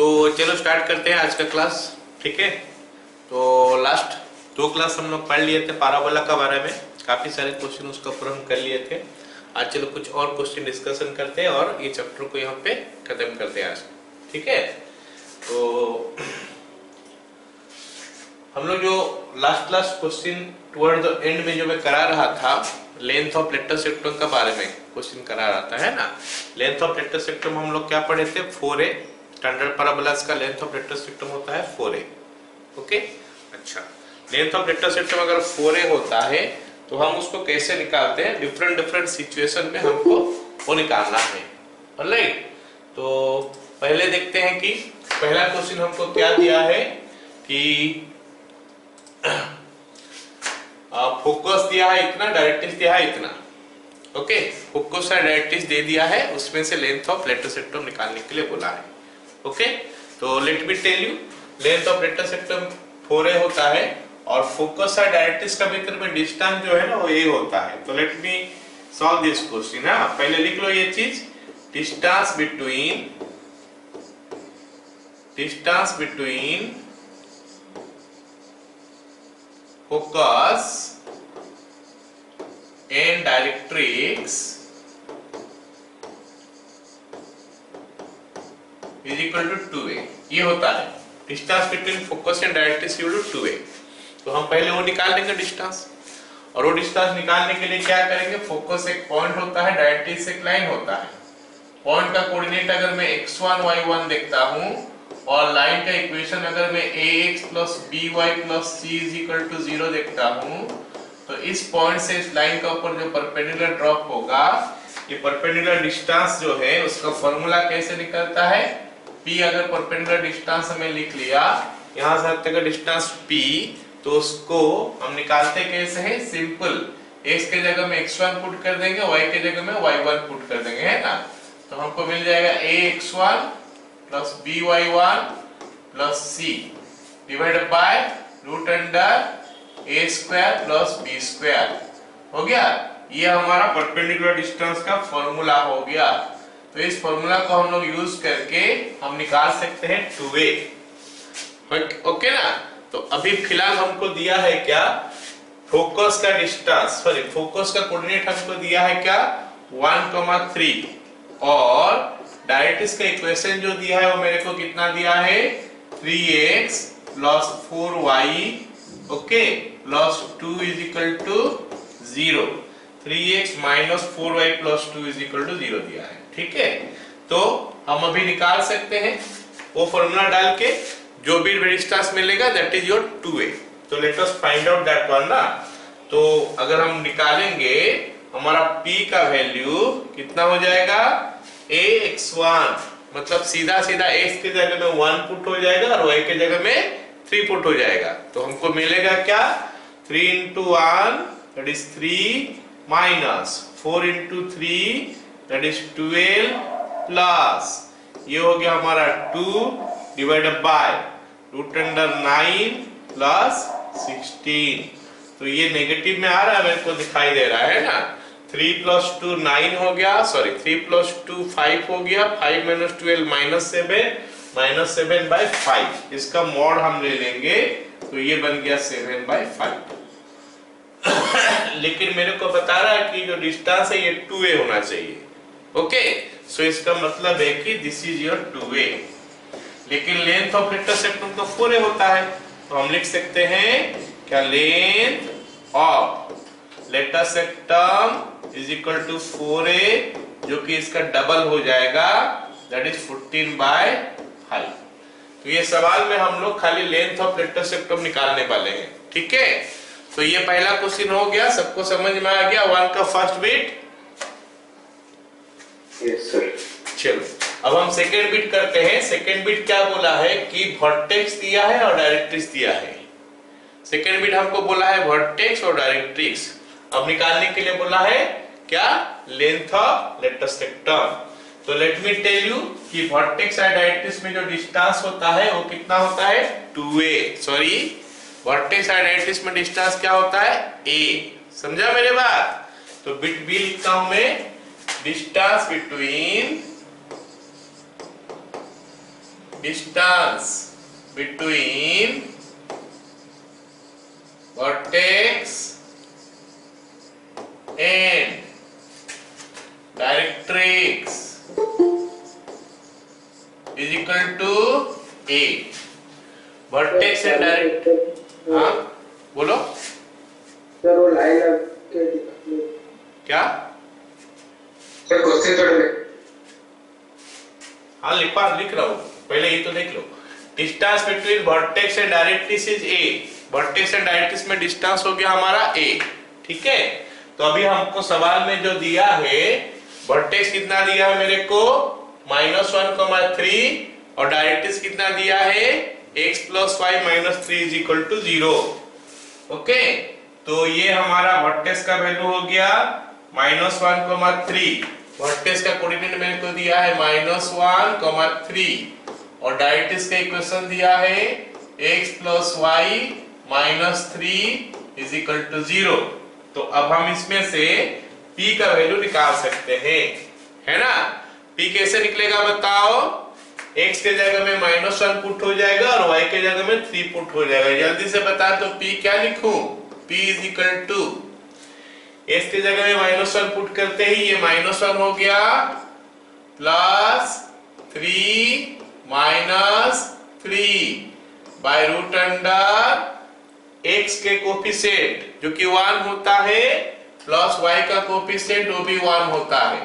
तो चलो स्टार्ट करते हैं आज का क्लास। ठीक है, तो लास्ट 2 क्लास हम लोग पढ़ लिए थे पैराबोला का बारे में, काफी सारे क्वेश्चन उसके ऊपर हम कर लिए थे। आज चलो कुछ और क्वेश्चन डिस्कशन करते हैं और ये चैप्टर को यहाँ पे खत्म करते हैं आज। ठीक है, तो हम लोग जो last question toward the end में जो मैं करा रहा था, लेंथ ऑफ लेटर सेक्टम का बारे में क्वेश्चन करा रहा था, है ना। लेंथ ऑफ लेटर सेक्टम हम लोग क्या पढ़े थे, 4a। स्टैंडर्ड पैराबोलास का लेंथ ऑफ लेटर सेक्टम होता है 4a। ओके, अच्छा, लेंथ ऑफ लेटर सेक्टम अगर 4a होता है तो हम उसको कैसे निकालते हैं, डिफरेंट सिचुएशन में हमको वो निकालना है। ऑलराइट, तो पहले देखते हैं कि पहला क्वेश्चन हमको क्या दिया है कि फोकस दिया है इतना, डायरेक्ट्रिक्स दिया है इतना। ओके, फोकस और डायरेक्ट्रिक्स दे दिया है, उसमें से लेंथ ऑफ लेटर सेक्टम निकालने के लिए बोला है। ओके, तो let me tell you, length of latus rectum 4a होता है और फोकस और डायरेक्ट्रिक्स का बीच में डिस्टेंस जो है ना वो a होता है। तो let me solve this question. है, पहले लिख लो ये चीज, distance between focus and directrix is equal to 2a। ये होता है distance between focus and directrix equal to 2a। तो हम पहले वो निकाल लेंगे डिस्टेंस, और वो डिस्टेंस निकालने के लिए क्या करेंगे, फोकस एक पॉइंट होता है, डायरेक्ट्रिक्स एक लाइन होता है। पॉइंट का कोऑर्डिनेट अगर मैं x1 y1 देखता हूं और लाइन का इक्वेशन अगर मैं ax + by + c = 0 देखता हूं, तो इस पॉइंट से इस लाइन का ऊपर जो परपेंडिकुलर ड्रॉप होगा, ये परपेंडिकुलर डिस्टेंस जो है उसका फॉर्मूला कैसे निकलता है, p अगर परपेंडिकुलर डिस्टेंस हमें लिख लिया, यहां से तक का डिस्टेंस p, तो उसको हम निकालते कैसे हैं, सिंपल, x के जगह में x1 पुट कर देंगे, y के जगह में y1 पुट कर देंगे, है ना। तो हमको मिल जाएगा ax1 + by1 + c divided by √a² + b²। हो गया, ये हमारा परपेंडिकुलर डिस्टेंस का फॉर्मूला हो गया। तो इस फॉर्मूला को हम लोग यूज करके हम निकाल सकते हैं 2a। ओके ना। तो अभी फिलहाल हमको दिया है क्या, फोकस का डिस्टेंस, फोकस का कोऑर्डिनेट हमको दिया है क्या, 1, 3, और डायरेक्ट्रिक्स का इक्वेशन जो दिया है वो मेरे को कितना दिया है, 3x + 4y, okay, + 2 = 0। 3x - 4y + 2 = 0 दिया है। ठीक है, तो हम अभी निकाल सकते हैं वो फॉर्मूला डाल के, जो भी डिस्टेंस मिलेगा दैट इज योर 2a। तो let us find out that one ना। तो अगर हम निकालेंगे, हमारा p का वैल्यू कितना हो जाएगा, ax1, मतलब सीधा x की जगह में 1 पुट हो जाएगा और y की जगह में 3 पुट हो जाएगा। तो हमको मिलेगा क्या, 3 × 1 that is 3 minus 4 × 3 that is 12 plus ये हो गया हमारा 2 डिवाइडेड बाय √9 + 16। तो ये नेगेटिव में आ रहा है, मेरे को दिखाई दे रहा है ना। 3 + 2 9 हो गया, 3 + 2 5 हो गया, 5 - 12 -7 7/5। इसका मॉड हम ले लेंगे तो ये बन गया 7/5। लेकिन मेरे को बता रहा है कि जो डिस्टेंस है ये 2a होना चाहिए। ओके, सो इसका मतलब है कि दिस इज योर 2a। लेकिन लेंथ ऑफ लेटर सेक्टम तो 4a होता है, तो हम लिख सकते हैं क्या, लेंथ ऑफ लेटर सेक्टम = 4a, जो कि इसका डबल हो जाएगा, दैट इज 14/5। तो ये सवाल में हम लोग खाली लेंथ ऑफ लेटर सेक्टम निकालने वाले हैं। ठीक है, तो ये पहला क्वेश्चन हो गया, सबको समझ में आ गया 1 का फर्स्ट बिट। Yes sir. चलो अब हम सेकेंड बिट करते हैं। सेकेंड बिट क्या बोला है कि वर्टेक्स दिया है और डायरेक्ट्रिक्स दिया है। सेकेंड बिट हमको बोला है वर्टेक्स और डायरेक्ट्रिक्स। अब निकालने के लिए बोला है क्या, लेंथ ऑफ लेटर सेक्टम। तो लेट मी टेल यू कि वर्टेक्स और डायरेक्ट्रिक्स में जो डिस्टेंस होता है वो कितना होता है, 2a। सॉरी, वर्टेक्स और डायरेक्ट्रिक्स में डिस्टेंस क्या होता है, a। समझा मेरे बात। तो बिट बी लिखता हूं मैं, distance between distance between vertex and directrix is equal to a. Vertex and direct, हाँ बोलो सर वो लाइन के क्या सर क्वेश्चन थोड़े हाँ लिख रहा हूँ, पहले ये तो देख लो। Distance between vertex and directrix is A. Vertex and directrix में डिस्टेंस हो गया हमारा a, ठीक है। तो अभी हमको सवाल में जो दिया है, वर्टेक्स कितना दिया है मेरे को -1,3 और डायरेक्ट्रिक्स कितना दिया है x + y - 3 = 0। ओके, तो ये हमारा वर्टेक्स का वैल्यू हो गया -1,3। वर्टेक्स का कोऑर्डिनेट मेरे को दिया है -1,3 और डायरेक्ट्रिक्स का इक्वेशन दिया है x + y - 3 = 0। तो अब हम इसमें से p का वैल्यू निकाल सकते हैं, है ना। p कैसे निकलेगा बताओ। x के जगह में -1 पुट हो जाएगा और y के जगह में 3 पुट हो जाएगा। जल्दी से बता, तो p क्या लिखूं। p = x के जगह में -1 पुट करते ही ये -1 हो गया +3 - 3 बाय रूट अंडर x के कोफिशिएंट जो कि 1 होता है प्लस y का कोफिशिएंट वो भी 1 होता है,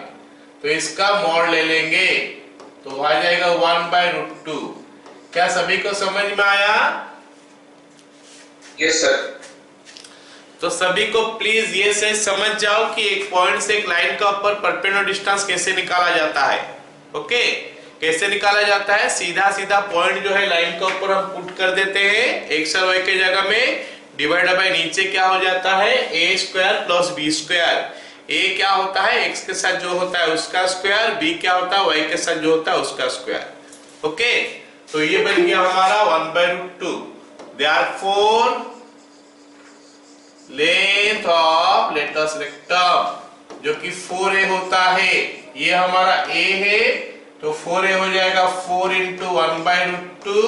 तो इसका मॉड ले लेंगे तो आ जाएगा 1/√2। क्या सभी को समझ में आया। Yes sir. तो सभी को प्लीज ये से समझ जाओ कि एक पॉइंट से एक लाइन का ऊपर परपेंडिकुलर डिस्टेंस कैसे निकाला जाता है। ओके, कैसे निकाला जाता है। सीधा सीधा पॉइंट जो है लाइन के ऊपर हम पुट कर देते हैं x और y के जगह में, डिवाइड बाय नीचे क्या हो जाता है a² + b²। a क्या होता है x के साथ जो होता है उसका स्क्वायर, b क्या होता है y के साथ जो होता है उसका स्क्वायर। ओके, तो ये बन गया हमारा 1/√2। Therefore length of latus rectum जो कि 4a होता है, ये हमारा a है, तो 4a हो जाएगा 4 × 1/√2,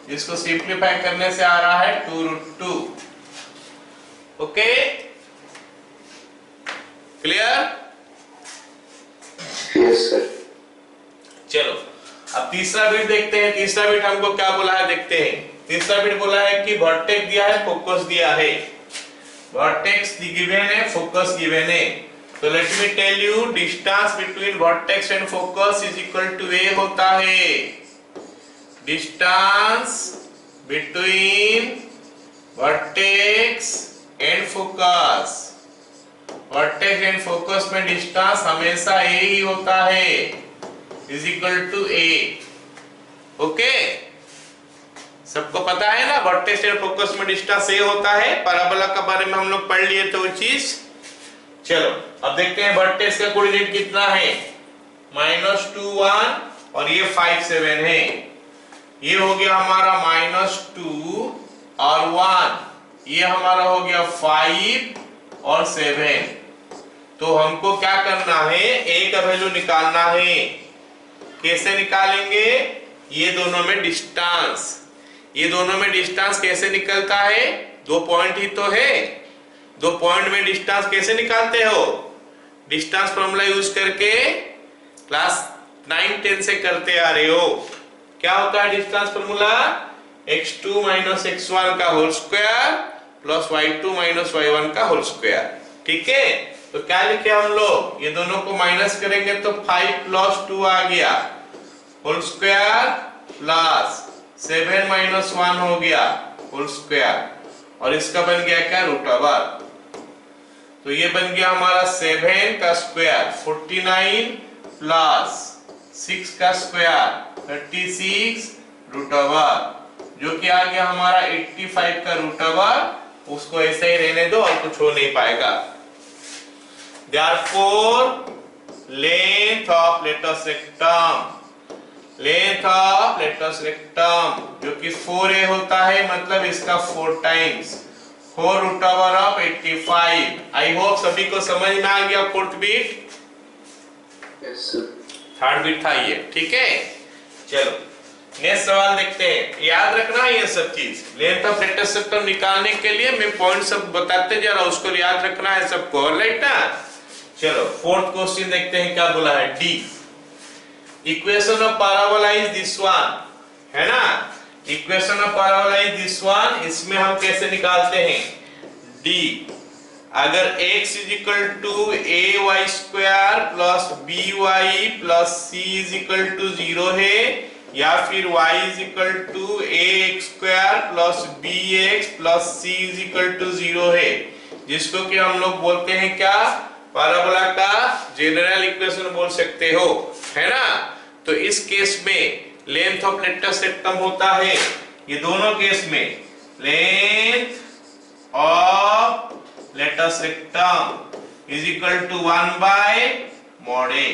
जिसको सिंपलीफाई करने से आ रहा है 2√2। Okay, clear. Yes sir. चलो अब तीसरा बिट देखते हैं। तीसरा बिट हमको क्या बोला है देखते हैं। तीसरा बिट बोला है कि वर्टेक्स दिया है, फोकस दिया है। वर्टेक्स गिवन है, फोकस गिवन है। तो let me tell you, distance between vertex and focus is equal to a होता है। Distance between vertex and focus, vertex and focus में डिस्टेंस हमेशा a ही होता है, is equal to a। Okay, सबको पता है ना वर्टेक्स एंड फोकस में डिस्टेंस a होता है। पैराबोला के बारे में हम लोग पढ़ लिए तो वो चीज। चलो अब देखते हैं वर्टेक्स का कोऑर्डिनेट कितना है, -2 1 और ये 5 7 है। ये हो गया हमारा -2 और 1, ये हमारा हो गया 5 और 7। तो हमको क्या करना है, a का वैल्यू निकालना है। कैसे निकालेंगे, ये दोनों में डिस्टेंस, ये दोनों में डिस्टेंस कैसे निकलता है, 2 पॉइंट ही तो है। 2 पॉइंट में डिस्टेंस कैसे निकालते हो, डिस्टेंस फॉर्मूला यूज करके क्लास 9 10 से करते आ रहे हो। क्या होता है डिस्टेंस फॉर्मूला, x2 - x1 का whole square plus y2 - y1 का होल स्क्वायर। ठीक है, तो क्या लिखे हम लोग, ये दोनों को माइनस करेंगे तो 5 + 2 आ गया, होल स्क्वायर प्लस 7 - 1 हो गया होल स्क्वायर, और इसका बन गया क्या √। तो ये बन गया हमारा 7 का स्क्वायर 49 प्लस 6 का स्क्वायर 36 √, जो कि आ गया हमारा 85 का √। उसको ऐसे ही रहने दो और कुछ हो नहीं पाएगा। Therefore, length of latus rectum, length of latus rectum जो कि 4a होता है, मतलब इसका 4 टाइम्स 4√85। आई होप सभी को समझ में आ गया fourth beat. Yes sir. Third beat था ये, ठीक है। चलो नेक्स्ट सवाल देखते हैं, याद रखना है ये सब चीज। लेंथ ऑफ लेटेस्ट सेक्टम निकालने के लिए मैं पॉइंट सब बताते जा रहा हूं, उसको याद रखना है सबको, ऑलराइट ना। चलो फोर्थ क्वेश्चन देखते हैं क्या बोला है। D, equation of parabola is this one, है ना। Equation of parabola is this one, इसमें हम कैसे निकालते हैं। डी, अगर x is equal to A Y square plus B Y plus C is equal to 0 है, या फिर y is equal to A X square plus B X plus C is equal to 0 है, जिसको कि हम लोग बोलते हैं क्या, पैराबोला का जनरल इक्वेशन बोल सकते हो, है ना। तो इस केस में लेंथ ऑफ लेटेस्ट सेक्टम होता है, ये दोनों केस में length of latus rectum is equal to 1 by mod A,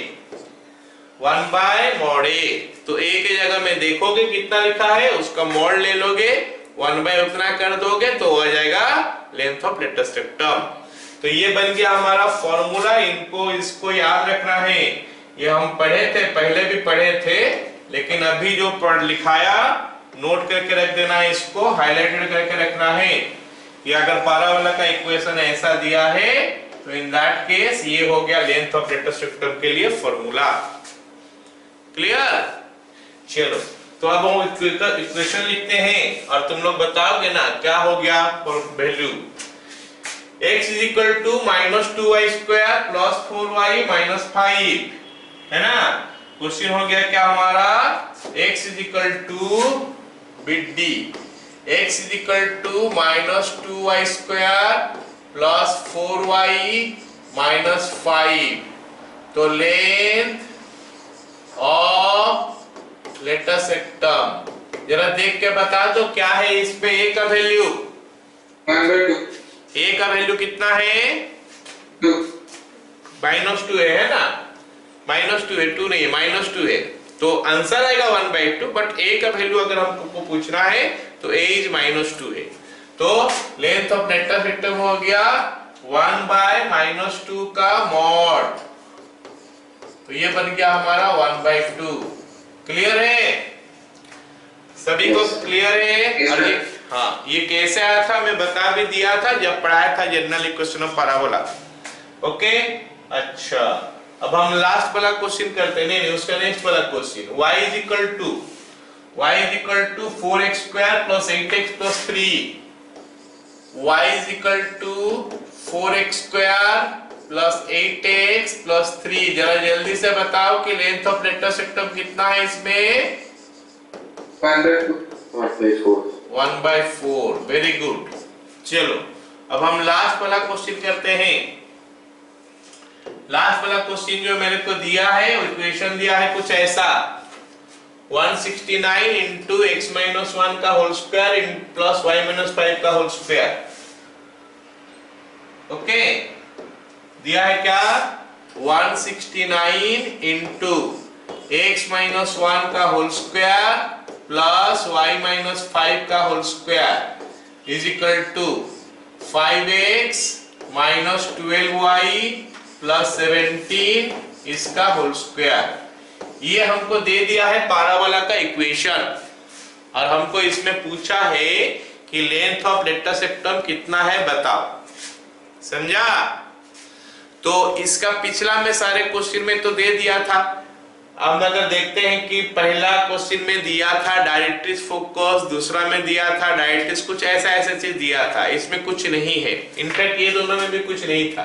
1 by mod A. तो ए की जगह में देखोगे कितना लिखा है, उसका मॉड ले लोगे, 1 बाय उतना कर दोगे तो हो जाएगा लेंथ ऑफ लेटेस्ट सेक्टम। तो ये बन गया हमारा फॉर्मूला, इनको इसको याद रखना है। ये हम पढ़े थे, पहले भी पढ़े थे, लेकिन अभी जो पढ़ लिखाया नोट करके रख देना है, इसको हाईलाइटेड करके रखना है कि अगर पैराबोला का इक्वेशन ऐसा दिया है तो इन दैट केस ये हो गया लेंथ ऑफ लेटेस्ट सेक्टम के लिए फॉर्मूला। क्लियर। चलो तो अब हम इक्वेशन लिखते हैं और तुम लोग बताओगे ना क्या हो गया value. x is equal to -2y square plus 4y minus 5, है ना। क्वेश्चन हो गया क्या हमारा, x is equal to bit D, x is equal to -2y square plus 4y minus 5। तो लेंथ ऑफ लेटेस्ट सेक्टम जरा देख के बता दो क्या है इसमें। a का वैल्यू, a का वैल्यू कितना है, -2 है ना, -2 है, 2 नहीं है, -2 है। तो आंसर आएगा 1/2, बट a का वैल्यू अगर हमको पूछना है तो a इज -2 है। तो लेंथ ऑफ लेटेस्ट सेक्टम हो गया 1 बाय -2 का मॉड, तो ये बन गया हमारा 1/2। क्लियर है सभी को, क्लियर है। और ये हाँ, ये कैसे आया था मैं बता भी दिया था जब पढ़ाया था general equation of parabola. Okay, अच्छा अब हम लास्ट वाला क्वेश्चन करते हैं, नहीं उसका नेक्स्ट वाला question. y is equal to 4x square plus 8x plus 3, y is equal to 4x square plus 8x plus 3। जरा जल्दी से बताओ कि लेंथ ऑफ लेटेस्ट सेक्टम कितना है इसमें, 1/4। Very good. चलो अब हम लास्ट वाला क्वेश्चन करते हैं। लास्ट वाला क्वेश्चन जो मेरे को दिया है, इक्वेशन दिया है कुछ ऐसा, 169 इंटू x माइनस 1 का whole square plus y minus 5 का होल स्क्वायर। ओके, दिया है क्या, 169 इंटू x माइनस 1 का whole square plus y minus 5 का whole square is equal to 5x minus 12y plus 17 इसका होल स्क्वायर। ये हमको दे दिया है पैराबोला का इक्वेशन, और हमको इसमें पूछा है कि लेंथ ऑफ लेटेस्ट सेक्टम कितना है बताओ। समझा। तो इसका पिछला में सारे क्वेश्चन में तो दे दिया था। अब अगर देखते हैं कि पहला क्वेश्चन में दिया था डायरेक्ट्रिक्स फोकस, दूसरा में दिया था डायरेक्ट्रिक्स, कुछ ऐसा चीज दिया था, इसमें कुछ नहीं है। इनफैक्ट ये दोनों में भी कुछ नहीं था,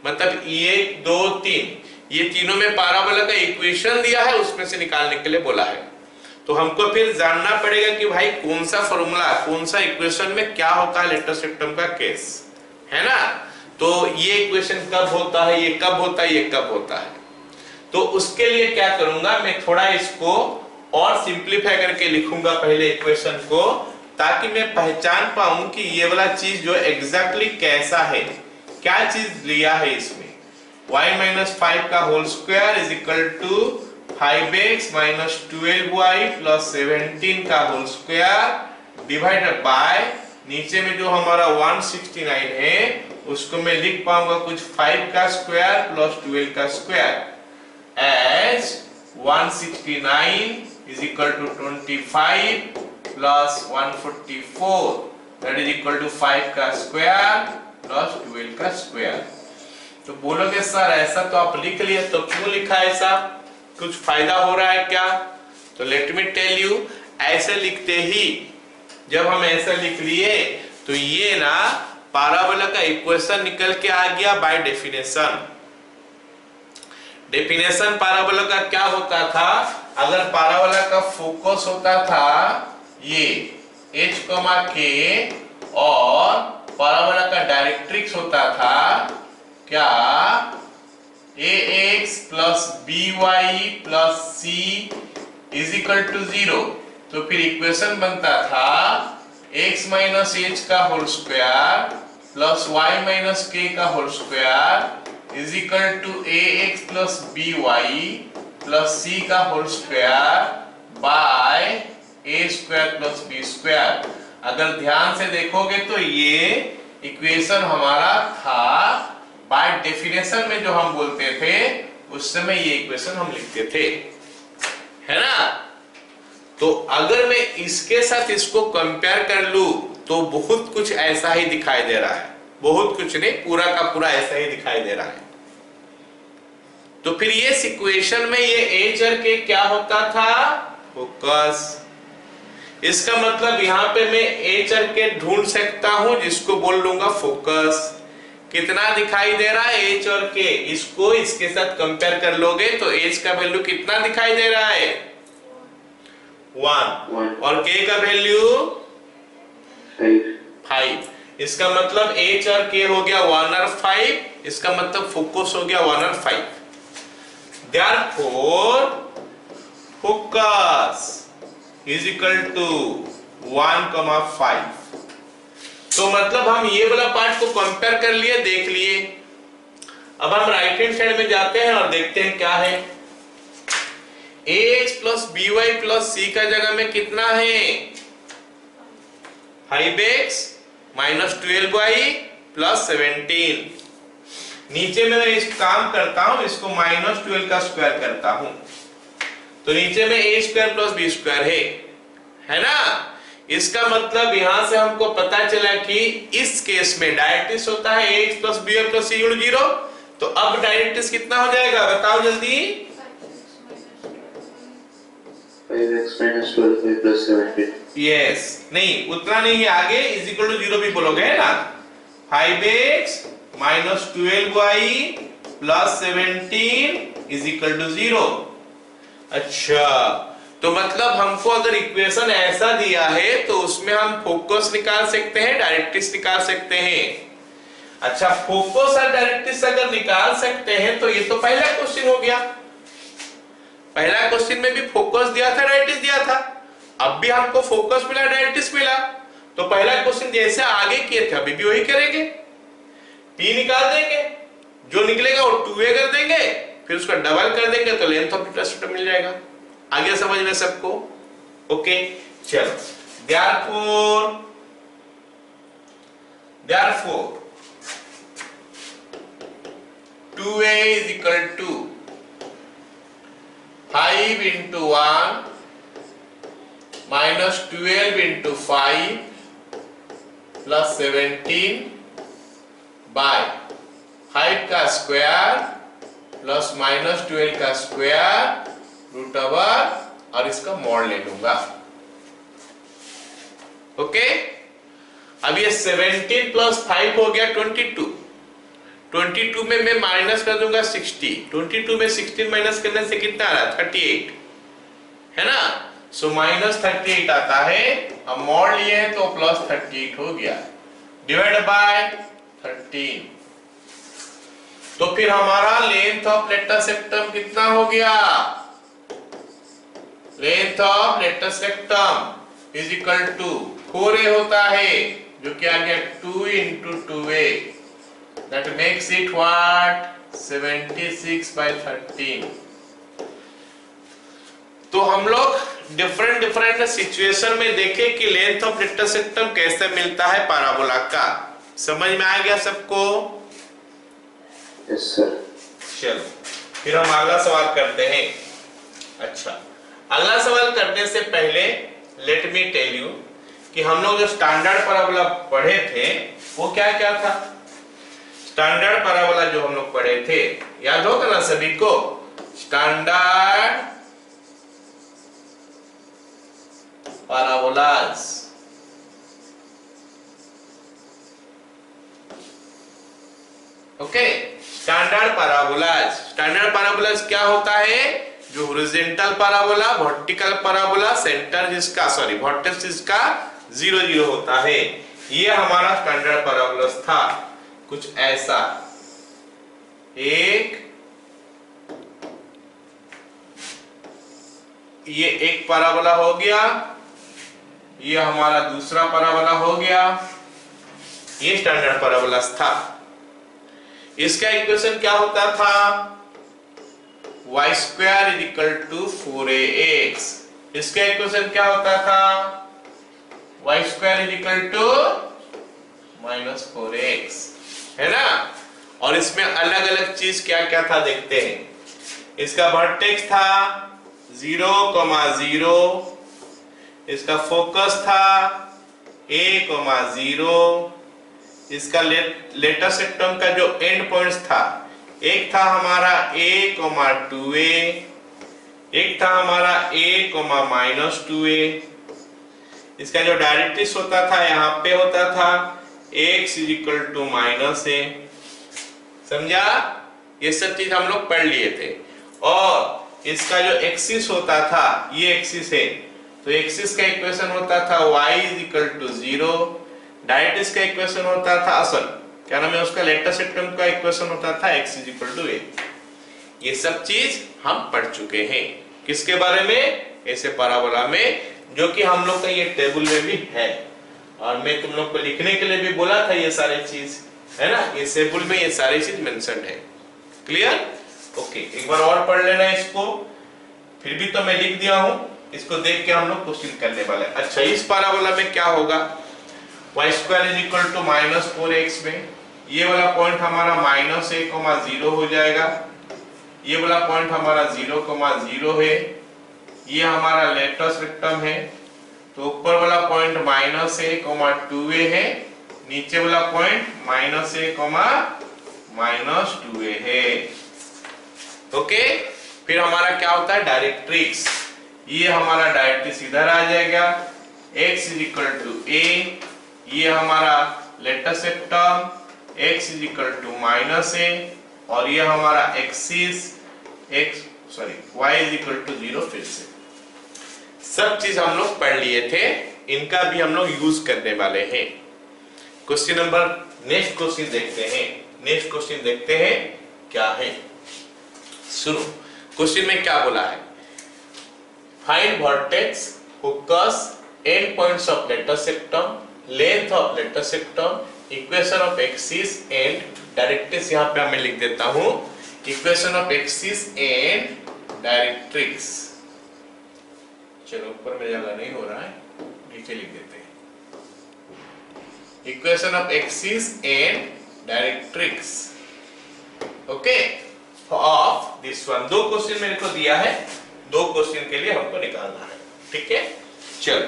मतलब 1 2 3 ये तीनों में पैराबोला का इक्वेशन दिया है, उसमें से निकालने के लिए बोला है। तो हमको फिर जानना पड़ेगा कि भाई कौन सा फॉर्मूला, कौन सा इक्वेशन में क्या होता है लेटेस्ट सेक्टम का केस, है ना। तो ये इक्वेशन कब होता है, ये कब होता है, ये कब होता है। तो उसके लिए क्या करूंगा मैं, थोड़ा इसको और सिंप्लीफाई करके लिखूंगा पहले इक्वेशन को, ताकि मैं पहचान पाऊं कि ये वाला चीज जो एग्जैक्टली कैसा है, क्या चीज लिया है इसमें। y माइनस 5 का whole square is equal to 5x minus 12y plus 17 का होल स्क्वायर डिवाइडेड बाय, नीचे में जो हमारा 169 है उसको मैं लिख पाऊंगा कुछ 5 का स्क्वायर प्लस 12 का square as 169 is equal to 25 plus 144 that is equal to 5 का स्क्वायर प्लस 12 का स्क्वायर। तो बोलोगे सर ऐसा तो आप लिख लिए, तो क्यों लिखा ऐसा, कुछ फायदा हो रहा है क्या? तो लेट मी टेल यू, ऐसे लिखते ही जब हम ऐसा लिख लिए तो ये ना पाराबोला का इक्वेशन निकल के आ गया बाय डेफिनेशन। डेफिनेशन पाराबोला का क्या होता था, अगर पाराबोला का फोकस होता था ये h, k और पाराबोला का डायरेक्ट्रिक्स होता था क्या ax plus by plus c is equal to 0, तो फिर इक्वेशन बनता था x माइनस h का whole square plus y minus k का whole square is equal to ax plus by plus c का whole square by a square plus b square. अगर ध्यान से देखोगे तो ये इक्वेशन हमारा था बाय डेफिनेशन में, जो हम बोलते थे उस समय ये इक्वेशन हम लिखते थे, है ना। तो अगर मैं इसके साथ इसको कंपेयर कर लूं तो बहुत कुछ ऐसा ही दिखाई दे रहा है, बहुत कुछ नहीं, पूरा का पूरा ऐसा ही दिखाई दे रहा है। तो फिर ये इक्वेशन में ये h और k क्या होता था, फोकस। इसका मतलब यहाँ पे मैं h और k ढूंढ सकता हूं जिसको बोल लूंगा फोकस। कितना दिखाई दे रहा है h और k, इसको इसके साथ कंपेयर कर लोगे तो h का वैल्यू कितना दिखाई दे रहा है 1 और k का वैल्यू 5। इसका मतलब h और k हो गया 1 और 5, इसका मतलब फोकस हो गया 1 और 5। Therefore focus is equal to 1,5। तो मतलब हम ये वाला पार्ट को कंपेयर कर लिए, देख लिए। अब हम राइट हैंड साइड में जाते हैं और देखते हैं क्या है। ax plus by plus c का जगह में कितना है 5x माइनस 12y प्लस 17। नीचे में मैं इस काम करता हूं, इसको माइनस 12 का स्क्वायर करता हूं, तो नीचे में a square plus b square है ना। इसका मतलब यहां से हमको पता चला कि इस केस में डायरेक्ट्रिक्स होता है ax plus by plus c गुण 0। तो अब डायरेक्ट्रिक्स कितना हो जाएगा बताओ जल्दी, 5x minus 12y plus 17। Yes, नहीं उतना नहीं है, आगे इज इक्वल टू 0 भी बोलोगे, है ना। 5x minus 12y plus 17 is equal to 0। अच्छा, तो मतलब हमको अगर इक्वेशन ऐसा दिया है तो उसमें हम फोकस निकाल सकते हैं, डायरेक्ट्रिक्स निकाल सकते हैं। अच्छा, फोकस और डायरेक्ट्रिक्स अगर निकाल सकते हैं तो ये तो पहला क्वेश्चन हो गया। पहला क्वेश्चन में भी फोकस दिया था, डायरेक्ट्रिक्स दिया था, अब भी हमको फोकस मिला, डायरेक्ट्रिक्स मिला। तो पहला क्वेश्चन जैसे आगे किए थे अभी भी वही करेंगे, p निकाल देंगे, जो निकलेगा वो 2a कर देंगे, फिर उसका डबल कर देंगे तो लेंथ ऑफ द मिल जाएगा। आगे समझ में सबको, ओके। चलो, therefore 2a is equal to 5 into 1 minus 12 into 5 plus 17 by 5 का स्क्वायर प्लस माइनस 12 का स्क्वायर रूट ओवर और इसका मॉड ले लूंगा, ओके। अब ये 17 प्लस 5 हो गया 22। 22 में मैं माइनस कर दूंगा 60। 22 में 16 माइनस करने से कितना आ रहा है 38, है ना। सो माइनस 38 आता है, अब मॉड लिए हैं तो प्लस 38 हो गया, डिवाइड बाय 13। तो फिर हमारा लेंथ ऑफ लेटर सेक्टम कितना हो गया, length of latus rectum is equal to 4a होता है, जो कि आ गया 2 into 2a, that makes it what 76 by 13। तो हम लोग डिफरेंट सिचुएशन में देखे कि लेंथ ऑफ लेटर सेक्टम कैसे मिलता है पैराबोला का। समझ में आ गया सबको? Yes sir. चलो फिर हम अगला सवाल करते हैं। अच्छा, अगला सवाल करने से पहले लेट मी टेल यू कि हम लोग जो स्टैंडर्ड पैराबोला पढ़े थे वो क्या क्या था। स्टैंडर्ड पैराबोला जो हम लोग पढ़े थे याद होगा ना सभी को। Standard parabolas, okay. Standard parabolas, standard parabolas क्या होता है? जो horizontal parabola, vertical parabola, centre जिसका सॉरी वर्टेक्स जिसका 0 0 होता है, ये हमारा स्टैंडर्ड पैराबोलास था। कुछ ऐसा ये एक पैराबोला हो गया, ये हमारा दूसरा पैराबोला हो गया, ये स्टैंडर्ड पैराबोलास था। इसका इक्वेशन क्या होता था? y square is equal to 4ax। इसका इक्वेशन क्या होता था? y square is equal to -4x, है ना। और इसमें अलग अलग चीज क्या क्या था देखते हैं। इसका वर्टेक्स था 0, 0, इसका फोकस था a, 0, इसका लेटर सेक्टम का जो एंड पॉइंट्स था, एक था हमारा a, 2a, एक था हमारा a, -2a। इसका जो डायरेक्ट्रिक्स होता था यहाँ पे होता था x = -a। समझा? ये सब चीज हम लोग पढ़ लिए थे। और इसका जो एक्सिस होता था, ये एक्सिस है, तो एक्सिस का इक्वेशन होता था y = 0। डायरेक्ट्रिक्स का इक्वेशन होता था क्या नाम है उसका, लेटर सेक्टम का इक्वेशन होता था x = a। ये सब चीज हम पढ़ चुके हैं। किसके बारे में? ऐसे पैराबोला में, जो कि हम लोग का ये टेबल में भी है, और मैं तुम लोग को लिखने के लिए भी बोला था ये सारे चीज, है ना। ये टेबल में ये सारी चीज मेंशन है। क्लियर? ओके, एक बार और पढ़ लेना इसको। फिर भी तो मैं लिख दिया हूं, इसको देख के हम लोग क्वेश्चन करने वाले हैं। अच्छा, इस पैराबोला में क्या होगा? y square is equal to -4x में ये वाला पॉइंट हमारा -a, 0 हो जाएगा। ये वाला पॉइंट हमारा 0, 0 है। ये हमारा लेटर सेक्टम है, तो ऊपर वाला पॉइंट -a, 2a है, नीचे वाला पॉइंट -a, -2a है। ओके, फिर हमारा क्या होता है? डायरेक्ट्रिक्स। ये हमारा डायरेक्ट्रिक्स इधर आ जाएगा, x = a, ये हमारा लेटर सेक्टम x = -a, और ये हमारा एक्सिस y = 0। फिर से सब चीज हम लोग पढ़ लिए थे, इनका भी हम लोग यूज करने वाले हैं। क्वेश्चन नंबर नेक्स्ट क्वेश्चन देखते हैं। नेक्स्ट क्वेश्चन देखते हैं क्या है। सुनो, क्वेश्चन में क्या बोला है? Find vertex, focus, and points of latus सेक्टम, length of latus सेक्टम, equation of axis and directrix. यहाँ पे मैं लिख देता हूं equation of axis and directrix. चलो, ऊपर में जगह नहीं हो रहा है, नीचे लिख देते हैं equation of axis and directrix. Okay, of this one. 2 question मेरे को दिया है, 2 क्वेश्चन के लिए हमको निकालना है। ठीक है, चलो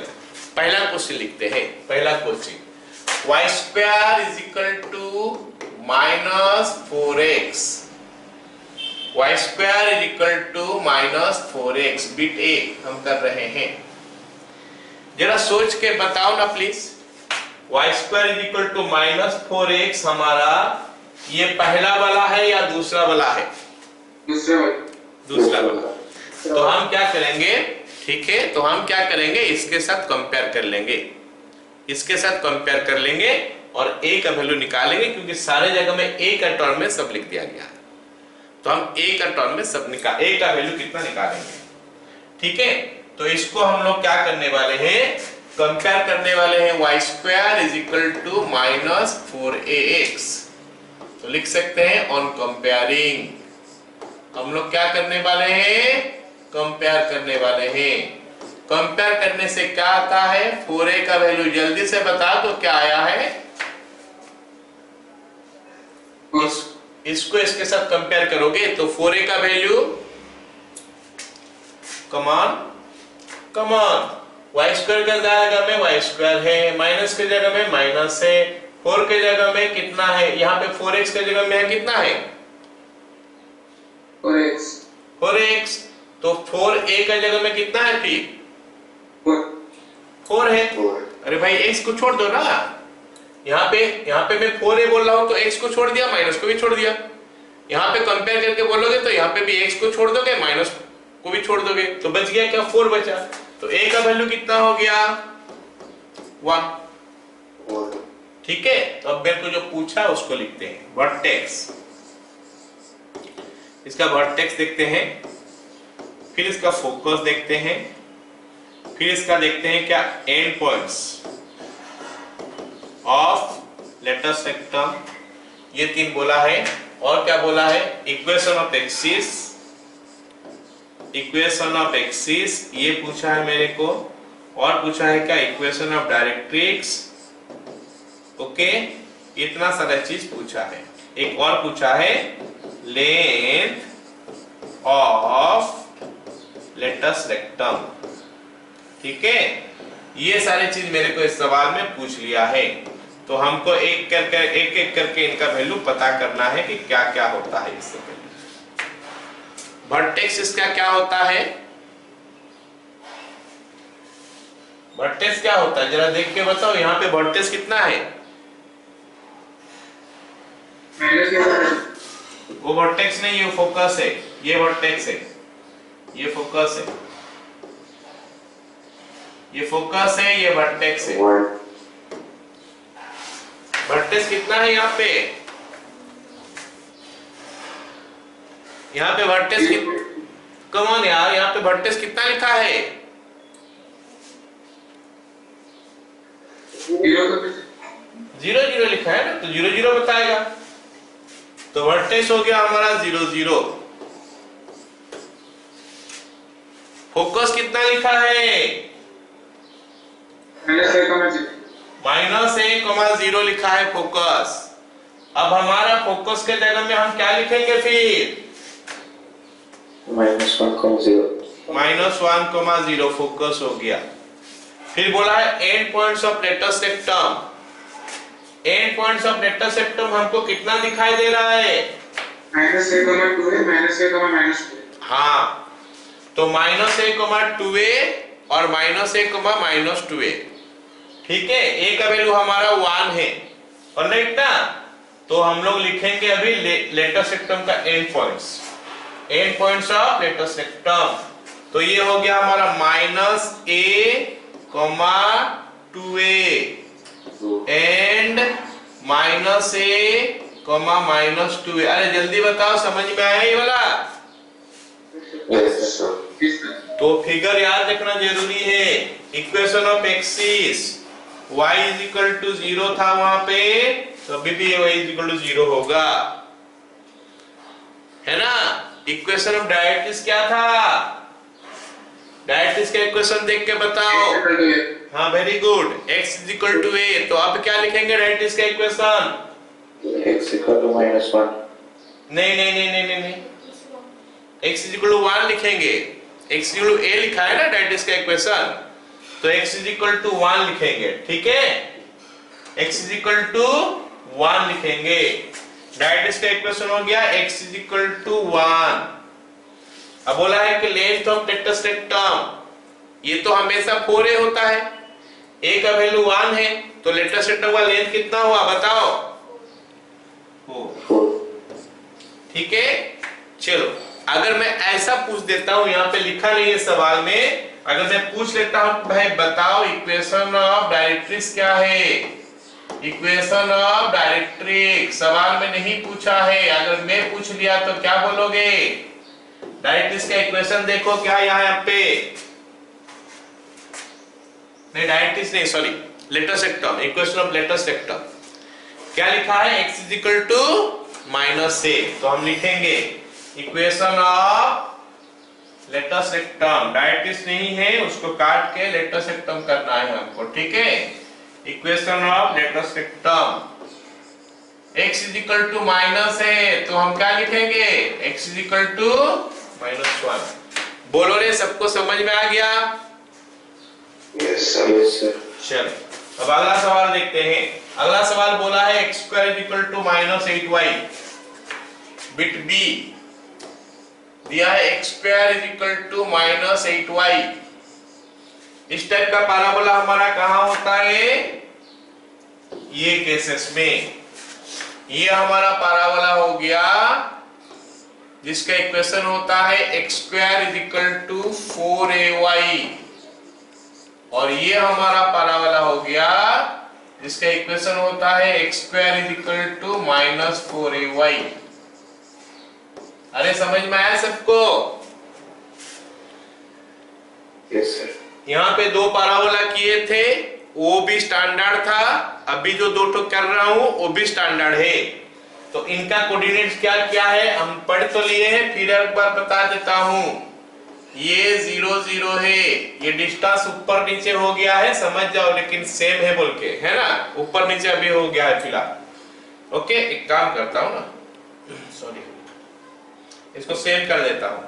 पहला क्वेश्चन लिखते हैं। पहला question, y square is equal to -4x। y square is equal to -4x, बिट ए हम कर रहे हैं। जरा सोच के बताओ ना please. y square is equal to -4x हमारा ये पहला वाला है या दूसरा वाला है? दूसरा वाला। तो हम क्या करेंगे? ठीक है, तो हम क्या करेंगे? इसके साथ कंपेयर कर लेंगे, इसके साथ कंपेयर कर लेंगे और a का वैल्यू निकालेंगे, क्योंकि सारे जगह में a का टर्म में सब लिख दिया गया है। तो हम a का टर्म में सब a का वैल्यू कितना निकालेंगे। ठीक है, तो इसको हम लोग क्या करने वाले हैं? कंपेयर करने वाले हैं। y square is equal to -4ax। तो लिख सकते हैं ऑन कंपेयरिंग। हम लोग क्या करने वाले हैं? कंपेयर करने वाले हैं। कंपेयर करने से क्या आता है? 4a का वैल्यू जल्दी से बता दो क्या आया है। इसको इसके साथ कंपेयर करोगे तो 4a का value, come on come on, Y square का जगह में वाई स्क्वायर है, माइनस की जगह में माइनस है, 4 के जगह में कितना है, यहाँ पे 4x के जगह में है कितना है 4x, तो 4a के जगह में कितना है फिर 4 है। अरे भाई x को छोड़ दो ना, यहाँ पे मैं 4a बोल रहा हूँ तो x को छोड़ दिया, माइनस को भी छोड़ दिया। यहाँ पे कंपेयर करके बोलोगे तो यहाँ पे भी x को छोड़ दोगे, माइनस को भी छोड़ दोगे, तो बच गया क्या 4 बचा। तो a का वैल्यू कितना हो गया 1। ठीक है, तो अब मेरे को जो पूछा है उसको लिखते हैं वर्टेक्स। इसका वर्टेक्स देखते हैं, फिर इसका फोकस देखते हैं, फिर इसका देखते हैं क्या एंड पॉइंट्स ऑफ लेटस सेक्टम, ये 3 बोला है। और क्या बोला है equation of axis, equation of axis ये पूछा है मेरे को। और पूछा है क्या इक्वेशन ऑफ डायरेक्ट्रिक्स। ओके, इतना सारा चीज पूछा है। एक और पूछा है लेंथ ऑफ लेटस रेक्टम। ठीक है, ये सारी चीज मेरे को इस सवाल में पूछ लिया है, तो हमको एक एक करके इनका वैल्यू पता करना है कि क्या क्या होता है इससे पहले। वर्टेक्स इसका क्या होता है, वर्टेक्स क्या होता है जरा देख के बताओ। यहाँ पे वर्टेक्स कितना है, वो वर्टेक्स नहीं, ये फोकस है, ये वर्टेक्स है, ये फोकस है, ये फोकस है, ये वर्टेक्स है। वर्टेक्स कितना है यहाँ पे, यहाँ पे वर्टेक्स कम ऑन यार, यहाँ पे वर्टेक्स कितना लिखा है 0 लिखा है ना, तो 0 बताएगा। तो वर्टेक्स हो गया हमारा 0 फोकस कितना लिखा है -a,0 लिखा है फोकस। अब हमारा फोकस के जगह में हम क्या लिखेंगे फिर -1,0 फोकस हो गया। फिर बोला है end points of latus rectum. End points of latus rectum हमको कितना दिखाई दे रहा है -a,2a हाँ, तो -a,2a और -a,-2a। ठीक है, a का वैल्यू हमारा 1 है, ऑलराइट ना। तो हम लोग लिखेंगे अभी लेटस सेक्टम का एंड पॉइंट्स ऑफ लेटस सेक्टम। तो ये हो गया हमारा -a,2a एंड -a,-2a। अरे जल्दी बताओ, समझ में आया ये वाला। तो फिगर याद रखना जरूरी है। इक्वेशन ऑफ एक्सिस y = 0 था वहां पे, तो अभी भी y = 0 होगा, है ना। इक्वेशन ऑफ डायरेक्ट्रिक्स क्या था, डायरेक्ट्रिक्स का इक्वेशन देख के बताओ। हाँ, वेरी गुड, x = a। तो अब क्या लिखेंगे डायरेक्ट्रिक्स का इक्वेशन, x = -1। नहीं, x = 1 लिखेंगे। x = a लिखा है ना डायरेक्ट्रिक्स का इक्वेशन, तो x = 1 लिखेंगे। ठीक है, x = 1 लिखेंगे। डायरेक्ट्रिक्स का इक्वेशन हो गया x = 1। अब बोला है कि लेंथ ऑफ लेटस सेक्टम, ये तो हमेशा 4a होता है, a का वैल्यू 1 है, तो लेटस सेक्टम का लेंथ कितना हुआ बताओ 4। ठीक है, चलो अगर मैं ऐसा पूछ देता हूं, यहाँ पे लिखा नहीं है सवाल में, अगर मैं पूछ लेता हूं भाई बताओ इक्वेशन ऑफ डायरेक्ट्रिक्स क्या है, इक्वेशन ऑफ डायरेक्ट्रिक्स सवाल में नहीं पूछा है, अगर मैं पूछ लिया तो क्या बोलोगे। डायरेक्ट्रिक्स का इक्वेशन देखो क्या यहाँ पे, नहीं डायरेक्ट्रिक्स नहीं, sorry latus rectum, equation of latus rectum क्या लिखा है x = -a। तो हम लिखेंगे equation of latus rectum, directrix नहीं है उसको काट के लेटस सेक्टम करना है हमको। ठीक है, equation of latus rectum x = -a, तो हम क्या लिखेंगे x = -1। बोलो रे, सबको समझ में आ गया। Yes, sir. Yes, sir. चलो अब अगला सवाल देखते हैं। अगला सवाल बोला है x square is equal to -8y। Bit B दिया है x square is equal to -8y। इस टाइप का पैराबोला हमारा कहाँ होता है? ये केसेस में। ये हमारा पैराबोला हो गया जिसका इक्वेशन होता है x square is equal to 4ay, और ये हमारा पैराबोला हो गया जिसका इक्वेशन होता है x square is equal to -4ay। अरे समझ में आया सबको? Yes, sir. यहाँ पे दो पैराबोला किए थे, वो भी स्टैंडर्ड था। अभी जो दो ठो कर रहा हूं वो भी स्टैंडर्ड है। तो इनका कोऑर्डिनेट्स क्या क्या है हम पढ़ तो लिए हैं, फिर एक बार बता देता हूं। ये 0 0 है, ये डिस्टेंस ऊपर नीचे हो गया है, समझ जाओ, लेकिन सेम है बोल के, है ना? ऊपर नीचे अभी हो गया है फिलहाल। ओके, एक काम करता हूं ना, सॉरी, इसको सेम कर देता हूं।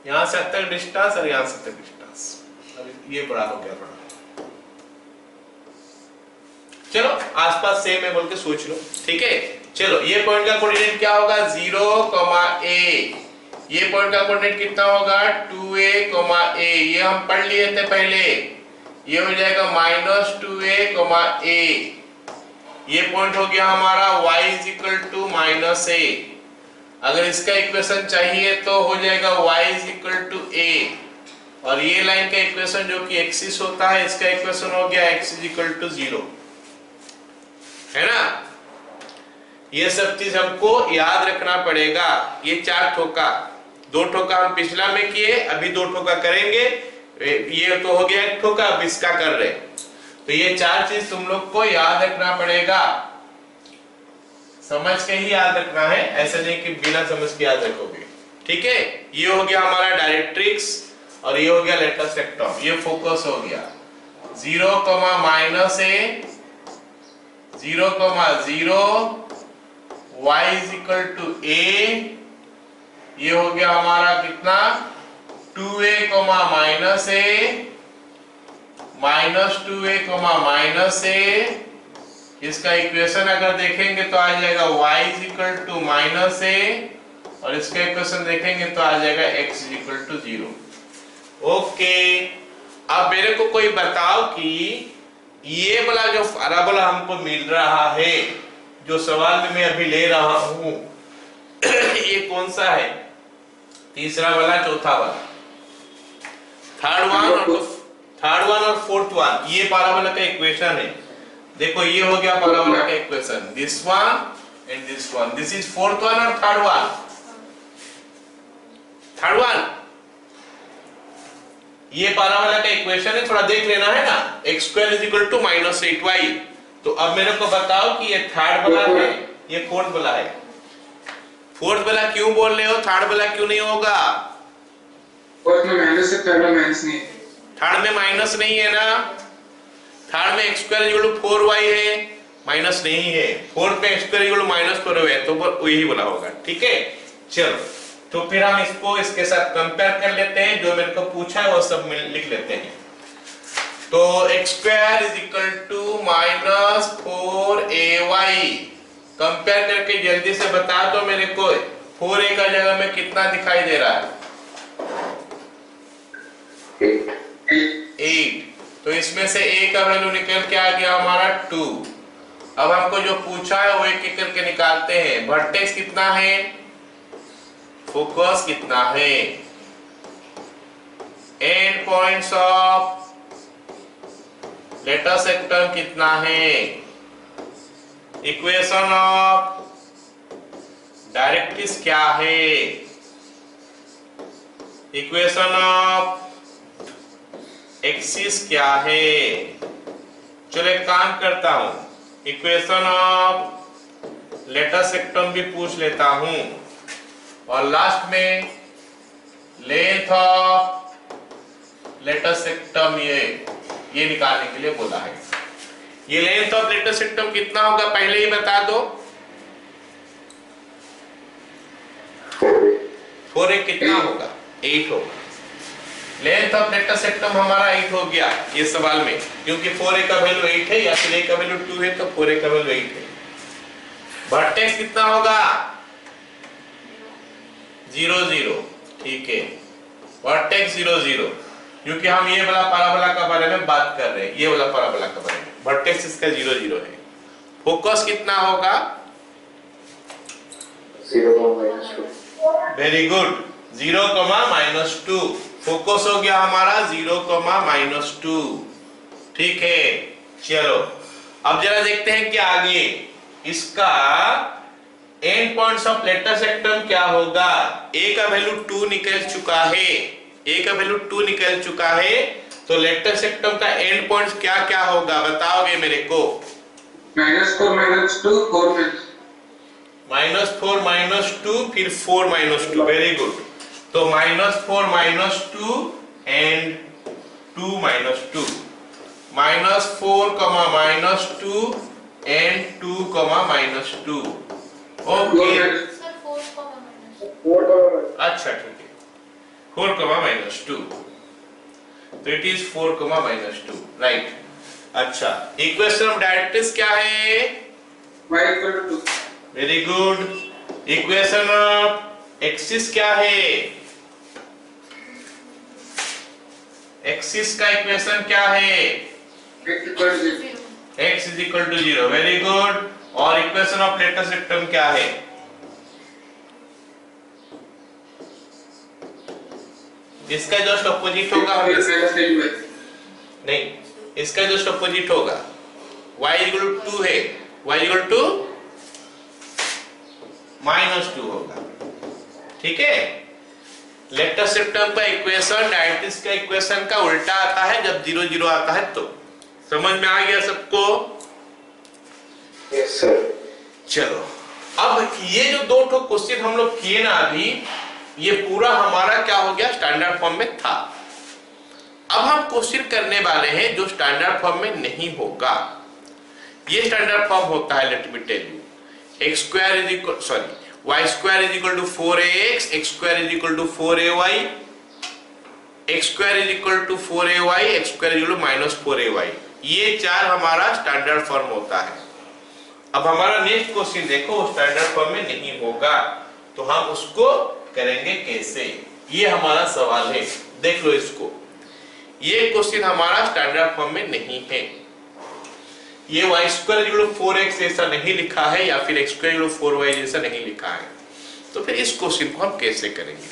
यहां से तक डिस्टेंस और यहां से तक डिस्टेंस, अब ये बड़ा हो गया बड़ा। चलो आसपास सेम है बोल के सोच लो, ठीक है? चलो ये पॉइंट का कोऑर्डिनेट क्या होगा? 0, a। ये पॉइंट का कोऑर्डिनेट कितना होगा? 2a, a। ये हम पढ़ लिए थे पहले। ये हो जाएगा -2a, a। ये पॉइंट हो गया हमारा y is equal to -a। अगर इसका इक्वेशन चाहिए तो हो जाएगा y is equal to a, और ये लाइन का इक्वेशन जो कि एक्सिस होता है, इसका इक्वेशन हो गया x इज इक्वल टू 0, है ना? ये सब चीज हमको याद रखना पड़ेगा। ये 4 ठोका, 2 ठोका हम पिछला में किए, अभी 2 ठोका करेंगे। ये तो हो गया 1 ठोका, अब इसका कर रहे। तो ये 4 चीज तुम लोग को याद रखना पड़ेगा, समझ के ही याद रखना है, ऐसा नहीं कि बिना समझ के याद रखोगे, ठीक है? ये हो गया हमारा डायरेक्ट्रिक्स, और ये हो गया लेटर सेक्टम। ये फोकस हो गया 0, -a, 0, 0, y is equal to a। ये हो गया हमारा कितना? 2a, -2a, -a। इसका इक्वेशन अगर देखेंगे तो आ जाएगा y is equal to -a, और इसका इक्वेशन देखेंगे तो आ जाएगा x is equal to 0। Okay, अब मेरे को कोई बताओ कि ये वाला जो पैराबोला हमको मिल रहा है, जो सवाल में मैं अभी ले रहा हूं, ये कौन सा है? तीसरा वाला, चौथा वाला, थर्ड वन और फोर्थ वन। ये पैराबोला का इक्वेशन है। देखो ये हो गया पैराबोला का equation, this one and this one. This is fourth one और थर्ड वन? Third one. ये पैराबोला का इक्वेशन है, थोड़ा देख लेना है ना। x square is equal to -8y। तो अब मेरे को बताओ कि ये थर्ड वाला है, ये फोर्थ वाला है। फोर्थ वाला क्यों बोल रहे हो? थर्ड वाला क्यों नहीं होगा? फोर्थ में माइनस है, थर्ड में माइनस नहीं है। थर्ड में माइनस नहीं है ना? थर्ड में x square equal to 4y है, माइनस नहीं है। फोर्थ में x square equal to -4y है, तो यही बोला होगा, ठीक है? चलो, तो फिर हम इसको इसके साथ कंपेयर कर लेते हैं, जो मेरे को पूछा है वो सब लिख लेते हैं। तो x square is equal to -4ay। Compare करके जल्दी से बता दो मेरे को, 4a का जगह में कितना दिखाई दे रहा है? 8। तो इसमें से a का वैल्यू निकल के आ गया हमारा 2। अब हमको जो पूछा है वो एक एक करके निकालते हैं। वर्टेक्स कितना है, फोकस कितना है, end points of latus rectum कितना है, इक्वेशन ऑफ डायरेक्ट्रिक्स क्या है, इक्वेशन ऑफ एक्सिस क्या है। चलो एक काम करता हूं, इक्वेशन ऑफ लेटर सेक्टम भी पूछ लेता हूं, और लास्ट में लेंथ ऑफ लेटर सेक्टम ये निकालने के लिए बोला है। ये लेंथ ऑफ लेटर सेक्टम कितना होगा पहले ही बता दो। 4a कितना होगा? 8 होगा। लेंथ ऑफ लेटर सेक्टम हमारा 8 हो गया ये सवाल में, क्योंकि 4a का वैल्यू 8 है या फिर a का वैल्यू 2 है, तो 4a का वैल्यू 8 है। वर्टेक्स कितना होगा? 0 0, ठीक है, वर्टेक्स 0 0, क्योंकि हम ये वाला पैराबोला का बारे में बात कर रहे हैं, ये वाला पैराबोला का बारे में। वर्टेक्स इसका 0 0 है। फोकस कितना होगा? 0, -2. Very good, 0, -2। फोकस हो गया हमारा 0, -2, ठीक है। चलो अब जरा देखते हैं कि आगे इसका एंड पॉइंट्स ऑफ लेटर सेक्टम क्या होगा। ए का वैल्यू 2 निकल चुका है, ए का वैल्यू 2 निकल चुका है, तो लेटर सेक्टम का एंड पॉइंट्स क्या क्या होगा बताओगे मेरे को? -4 -2 4 -4 -2 फिर 4 -2, वेरी गुड। तो -4 -2 एंड 2 -2, -4, -2 एंड 2, -2, ओके। सर 4 अच्छा ठीक है, 4, -2, तो इट इज 4, -2, राइट। अच्छा, इक्वेशन ऑफ डायरेक्ट्रिक्स क्या है? y = 2। Very good. Equation of axis क्या है? एक्सिस का इक्वेशन क्या है? x = 0। x = 0, very good. और इक्वेशन ऑफ लेटर सेक्टम क्या है? इसका जस्ट ऑपोजिट होगा, नहीं, इसका जस्ट ऑपोजिट होगा। y = 2 है, y = -2 होगा, ठीक है। लेटर सेक्टम का इक्वेशन डायरेक्ट्रिक्स का इक्वेशन का उल्टा आता है जब 0 0 आता है, तो समझ में आ गया सबको? Yes, sir. चलो अब ये जो दो ठो क्वेश्चन हम लोग किए ना अभी, ये पूरा हमारा क्या हो गया? स्टैंडर्ड फॉर्म में था। अब हम क्वेश्चन करने वाले हैं जो स्टैंडर्ड फॉर्म में नहीं होगा। ये स्टैंडर्ड फॉर्म होता है, late me tell you, y² = 4ax, x² = 4ay, x² = 4ay, x² - 4ay। ये चार हमारा स्टैंडर्ड फॉर्म होता है। अब हमारा नेक्स्ट क्वेश्चन देखो, स्टैंडर्ड फॉर्म में नहीं होगा, तो हम उसको करेंगे कैसे? ये हमारा सवाल है, देख लो इसको। ये क्वेश्चन हमारा स्टैंडर्ड फॉर्म में नहीं है। ये y² = 4x जैसा नहीं लिखा है या फिर x² = 4y जैसा नहीं लिखा है, तो फिर इस क्वेश्चन को हम कैसे करेंगे?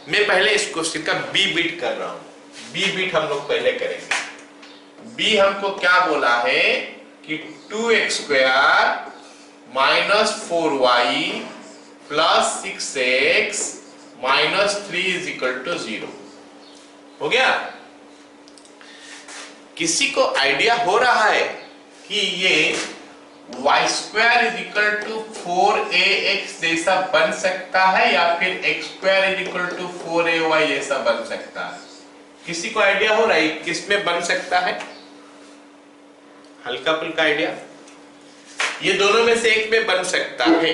मैं पहले इस क्वेश्चन का बी बिट कर रहा हूं। बी बिट हम लोग पहले करेंगे। बी हमको क्या बोला है कि 2x² - 4y + 6x - 3 = 0 हो गया। किसी को आइडिया हो रहा है कि ये y² = 4ax जैसा बन सकता है या फिर x² = 4ay जैसा बन सकता है? किसी को आइडिया हो रहा है किस में बन सकता है? हल्का फुल्का आइडिया? ये दोनों में से एक में बन सकता है,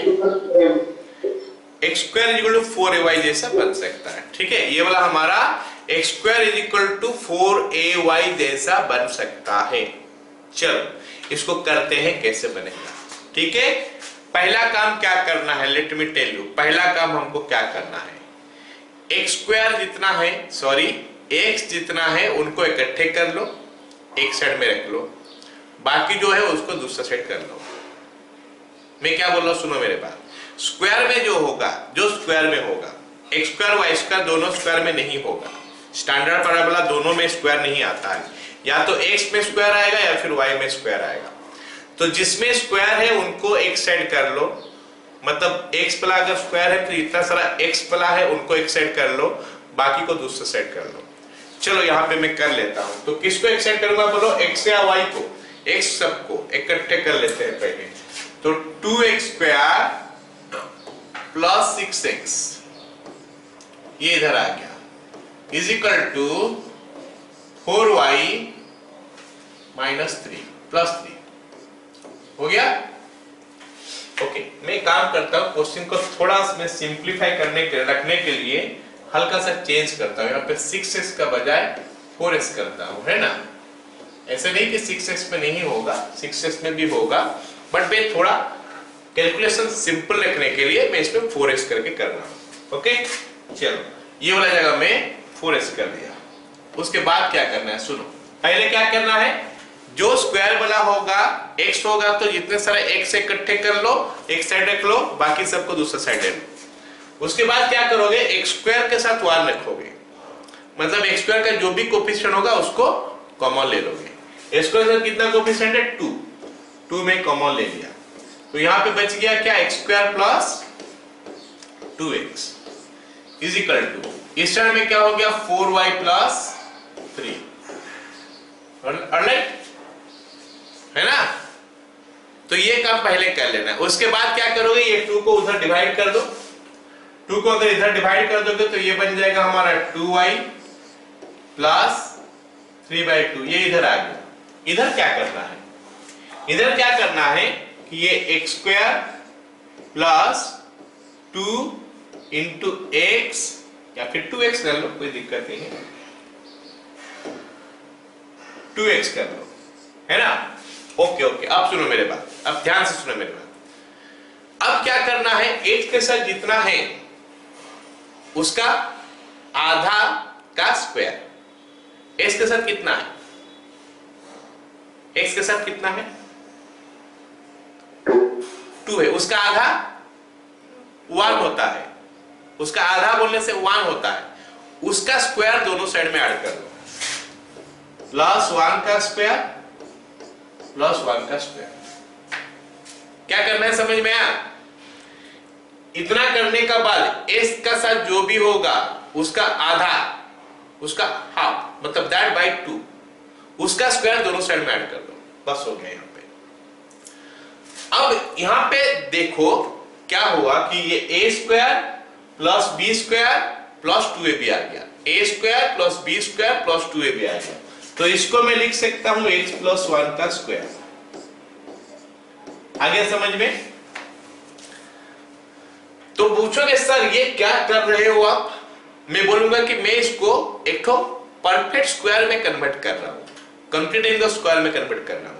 x² = 4ay जैसा बन सकता है, ठीक है। ये वाला हमारा x² = 4ay जैसा बन सकता है। चलो इसको करते हैं कैसे बनेगा, ठीक है। पहला काम क्या करना है, लेट मी टेल यू। पहला काम हमको क्या करना है, x² जितना है, सॉरी x जितना है उनको इकट्ठे कर लो, एक साइड में रख लो, बाकी जो है उसको दूसरा साइड कर लो। मैं क्या बोल रहा हूं, सुनो मेरे बात। स्क्वायर में जो होगा, जो स्क्वायर में होगा, x² y² दोनों स्क्वायर में नहीं होगा। स्टैंडर्ड पैराबोला दोनों में स्क्वायर नहीं आता है, या तो x में स्क्वायर आएगा या फिर y में स्क्वायर आएगा। तो जिसमें स्क्वायर है उनको एक साइड कर लो, मतलब x प्ला अगर स्क्वायर है तो इतना सारा x प्ला है उनको एक साइड कर लो, बाकी को दूसरा साइड कर लो। चलो यहाँ पे मैं कर लेता हूं। तो किसको एक साइड करूंगा बोलो, x या y को? x सबको इकट्ठे कर लेते हैं पहले। तो 2x² + 6x ये इधर आ गया = 4y - 3 + 3 हो गया। ओके, मैं काम करता हूं, क्वेश्चन को थोड़ा मैं सिंप्लीफाई करने के रखने के लिए हल्का सा चेंज करता हूँ, यहाँ पे 6x का बजाय 4x करता हूँ, है ना। ऐसे नहीं कि 6x में नहीं होगा, 6x में भी होगा, बट मैं थोड़ा कैलकुलेशन सिंपल रखने के लिए मैं इसमें 4x करके कर रहा हूँ। ओके, चलो ये वाला जगह मैं 4x कर दिया। उसके बाद क्या करना है सुनो, पहले क्या करना है, जो स्क्वायर वाला होगा x होगा तो जितने सारे x इकट्ठे कर लो, एक साइड रख लो, बाकी सबको दूसरा साइड रख लो। उसके बाद क्या करोगे, x स्क्वायर के साथ 1 रखोगे, मतलब x स्क्वायर का जो भी कोफिशिएंट होगा उसको कॉमन ले लोगे। x स्क्वायर का कितना कोफिशिएंट है 2, 2 में कॉमन ले लिया, तो यहां पे बच गया क्या, x square plus 2x is equal to, इस टर्म में क्या हो गया 4y प्लस 3, ऑलराइट है ना। तो ये काम पहले कर लेना है। उसके बाद क्या करोगे, ये 2 को उधर डिवाइड कर दो, 2 को अगर इधर डिवाइड कर दोगे तो ये बन जाएगा हमारा 2y प्लस 3/2, ये इधर आ गया। इधर क्या करना है, इधर क्या करना है कि ये x square plus 2 into x या फिर 2x कर लो, कोई दिक्कत नहीं है, 2x कर लो, है ना। ओके ओके, अब सुनो मेरे बात, अब ध्यान से सुनो मेरे बात। अब क्या करना है, x के साथ जितना है उसका आधा का स्क्वायर, x के साथ कितना है, x के साथ कितना है 2 है, उसका आधा 1 होता है, उसका आधा बोलने से 1 होता है, उसका स्क्वायर दोनों साइड में ऐड कर दो, प्लस 1 का स्क्वायर प्लस 1 का स्क्वायर। क्या करना है समझ में आया। इतना करने का बाद x का साथ जो भी होगा उसका आधा, उसका हाफ, मतलब दैट बाय 2, उसका स्क्वायर दोनों साइड में ऐड कर दो, बस हो गया। यहां पे अब यहां पे देखो क्या हुआ कि ये a square plus b square plus 2ab आ गया, a square plus b square plus 2ab आ गया। तो इसको मैं लिख सकता हूं x प्लस 1 का स्क्वायर। आ गया समझ में। तो पूछोगे सर ये क्या कर रहे हो आप, मैं बोलूंगा कि मैं इसको एक तो परफेक्ट स्क्वायर में कन्वर्ट कर रहा हूं, कंप्लीट इन द स्क्वायर में कन्वर्ट कर रहा हूं।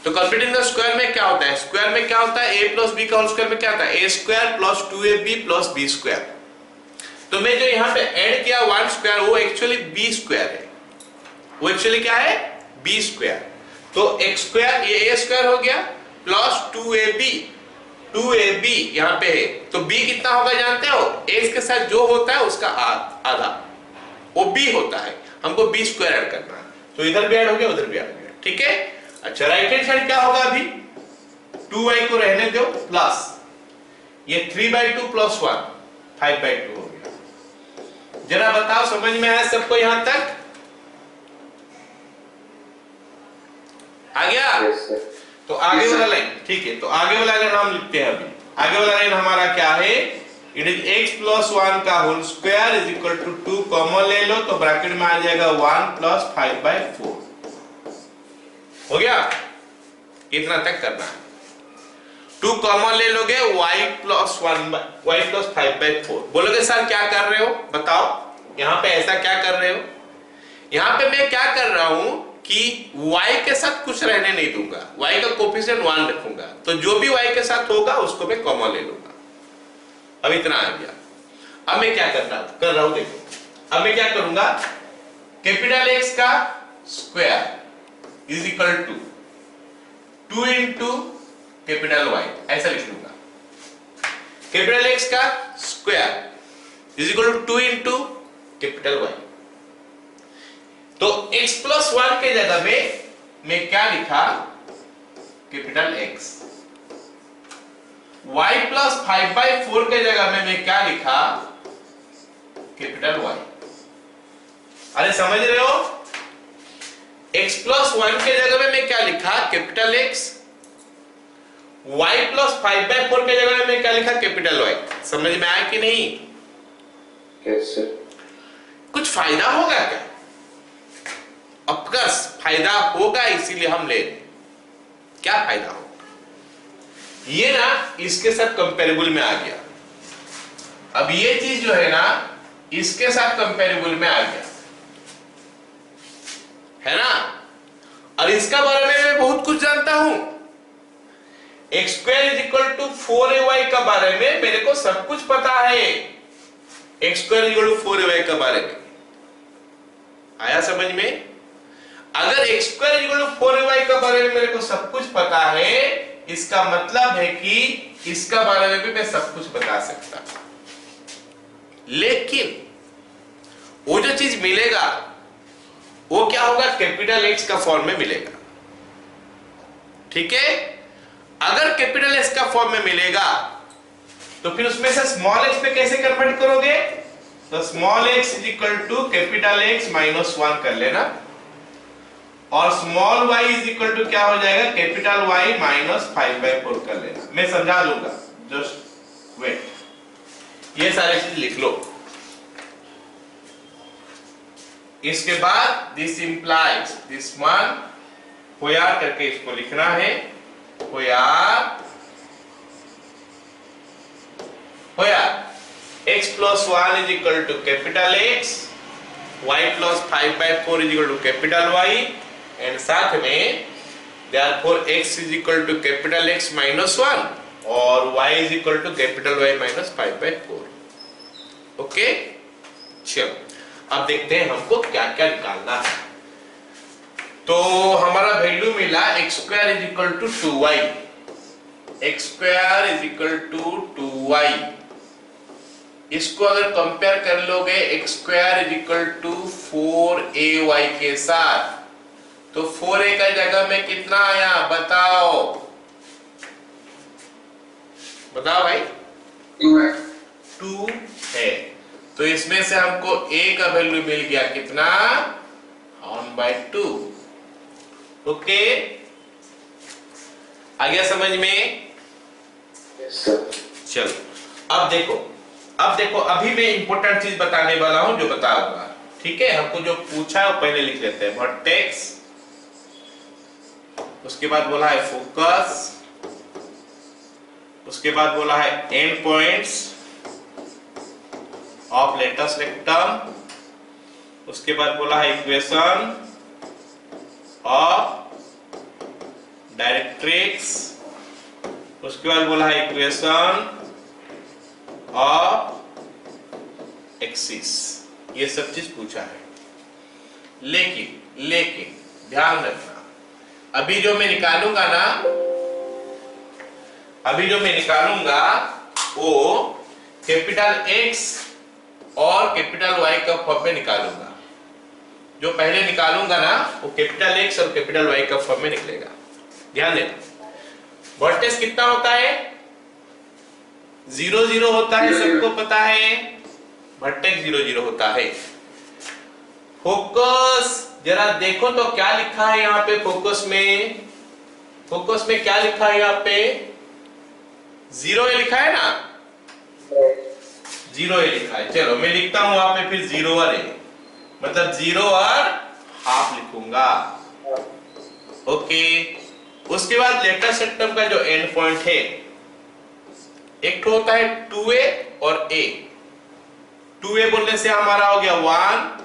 तो कंप्लीट इन द स्क्वायर में क्या होता है, स्क्वायर में क्या होता है, a प्लस बी का होल स्क्वायर में क्या होता है, a square plus 2ab plus b square. तो मैं जो यहां पे ऐड किया 1 स्क्वायर, वो एक्चुअली b स्क्वायर है, वो एक्चुअली क्या है b स्क्वायर। तो x स्क्वायर ये a स्क्वायर हो गया प्लस 2ab यहां पे है, तो b कितना होगा जानते हो, a के साथ जो होता है उसका आधा, वो b होता है, हमको b स्क्वायर ऐड करना है। तो इधर भी ऐड हो गया, उधर भी ऐड हो गया, ठीक है। अच्छा राइट हैंड साइड क्या होगा, अभी 2y को रहने दो, प्लस ये 3/2 प्लस 1 5/2 हो गया। जरा बताओ समझ में आया सबको यहां तक, आ गया। yes, तो आगे वाला लाइन ठीक है, तो आगे वाला लाइन हम लिखते हैं अभी। आगे वाला लाइन हमारा क्या है, इट इज x प्लस 1 का whole square is equal to 2 common ले लो, तो ब्रैकेट में आ जाएगा 1 प्लस 5/4 हो गया। इतना तक करना है, 2 कॉमन ले लोगे, y प्लस 5/4 बोलोगे सर क्या कर रहे हो बताओ, यहां पे ऐसा क्या कर रहे हो। यहां पे मैं क्या कर रहा हूं कि y के साथ कुछ रहने नहीं दूंगा, y का कोफिशिएंट 1 रखूंगा, तो जो भी y के साथ होगा उसको मैं कॉमन ले लूंगा। अब इतना आ गया। अब मैं क्या कर रहा हूं देखो, अब मैं क्या करूंगा, कैपिटल X का square is equal to 2 into capital Y, ऐसा लिख लूंगा। कैपिटल X का square is equal to 2 into capital Y। तो x प्लस 1 के जगह में मैं क्या लिखा, कैपिटल X। y प्लस 5/4 के जगह में मैं क्या लिखा, कैपिटल Y। अरे समझ रहे हो, x प्लस 1 के जगह में मैं क्या लिखा, कैपिटल X। y प्लस 5/4 के जगह में मैं क्या लिखा, कैपिटल Y। समझ में आया कि नहीं। yes, sir. कुछ फायदा होगा क्या, ऑफकोर्स फायदा होगा, इसीलिए हम ले रहे। क्या फायदा होगा, ये ना इसके साथ कंपेरेबल में आ गया। अब ये चीज जो है ना, इसके साथ कंपेरेबल में आ गया, है ना। और इसका बारे में मैं बहुत कुछ जानता हूं। X square is equal to 4ay का बारे में मेरे को सब कुछ पता है। X square is equal to 4ay का बारे में आया समझ में। अगर X square is equal to 4ay का बारे में मेरे को सब कुछ पता है, इसका मतलब है कि इसका बारे में भी मैं सब कुछ बता सकता हूं। लेकिन वो जो चीज मिलेगा वो क्या होगा, कैपिटल एक्स का फॉर्म में मिलेगा। ठीक है, अगर कैपिटल एक्स का फॉर्म में मिलेगा तो फिर उसमें से स्मॉल एक्स में कैसे कन्वर्ट करोगे, तो small X is equal to capital X minus 1 कर लेना, और small y is equal to क्या हो जाएगा, कैपिटल Y माइनस 5/4 कर लेना। मैं समझा दूंगा, जस्ट वेट। ये सारी चीज लिख लो। इसके बाद दिस इंप्लाइज दिस वन, होयार करके इसको लिखना है, होयार x plus 1 is equal to capital X, y plus 5/4 is equal to capital Y, and साथ में therefore x is equal to capital X minus 1 और y is equal to capital Y minus 5/4। Okay, चलो अब देखते हैं हमको क्या क्या निकालना है। तो हमारा वैल्यू मिला x square is equal to 2y, x square is equal to 2y। इसको अगर कंपेयर कर लोगे x square is equal to 4ay के साथ, तो 4a का जगह में कितना आया बताओ, बताओ भाई। 2 है, तो इसमें से हमको a का वैल्यू मिल गया कितना, 1/2। ओके, आ गया समझ में। Yes, sir. चलो अब देखो अभी मैं इंपॉर्टेंट चीज बताने वाला हूं जो बताऊंगा। ठीक है, हमको जो पूछा है वो पहले लिख लेते हैं। वर्टेक्स, उसके बाद बोला है फोकस, उसके बाद बोला है end points of latus rectum, उसके बाद बोला है इक्वेशन ऑफ डायरेक्ट्रिक्स, उसके बाद बोला है इक्वेशन ऑफ एक्सिस। ये सब चीज पूछा है। लेकिन ध्यान रखना, अभी जो मैं निकालूंगा वो कैपिटल X और कैपिटल Y का फॉर्म में निकालूंगा। जो पहले निकालूंगा ना वो कैपिटल X और कैपिटल Y का फॉर्म में निकलेगा। ध्यान देना, वर्टेक्स कितना होता है, 0 0 होता है, सबको पता है। वर्टेक्स 0 0 होता है। फोकस जरा देखो तो क्या लिखा है यहाँ पे, फोकस में क्या लिखा है यहाँ पे, 0 लिखा है ना, 0 लिखा है। चलो मैं लिखता हूं वहां पे फिर 0 और a, मतलब 0 और हाफ लिखूंगा। ओके, उसके बाद लेटस रेक्टम का जो एंड पॉइंट है, एक तो होता है 2a और a। 2a बोलने से हमारा हो गया 1,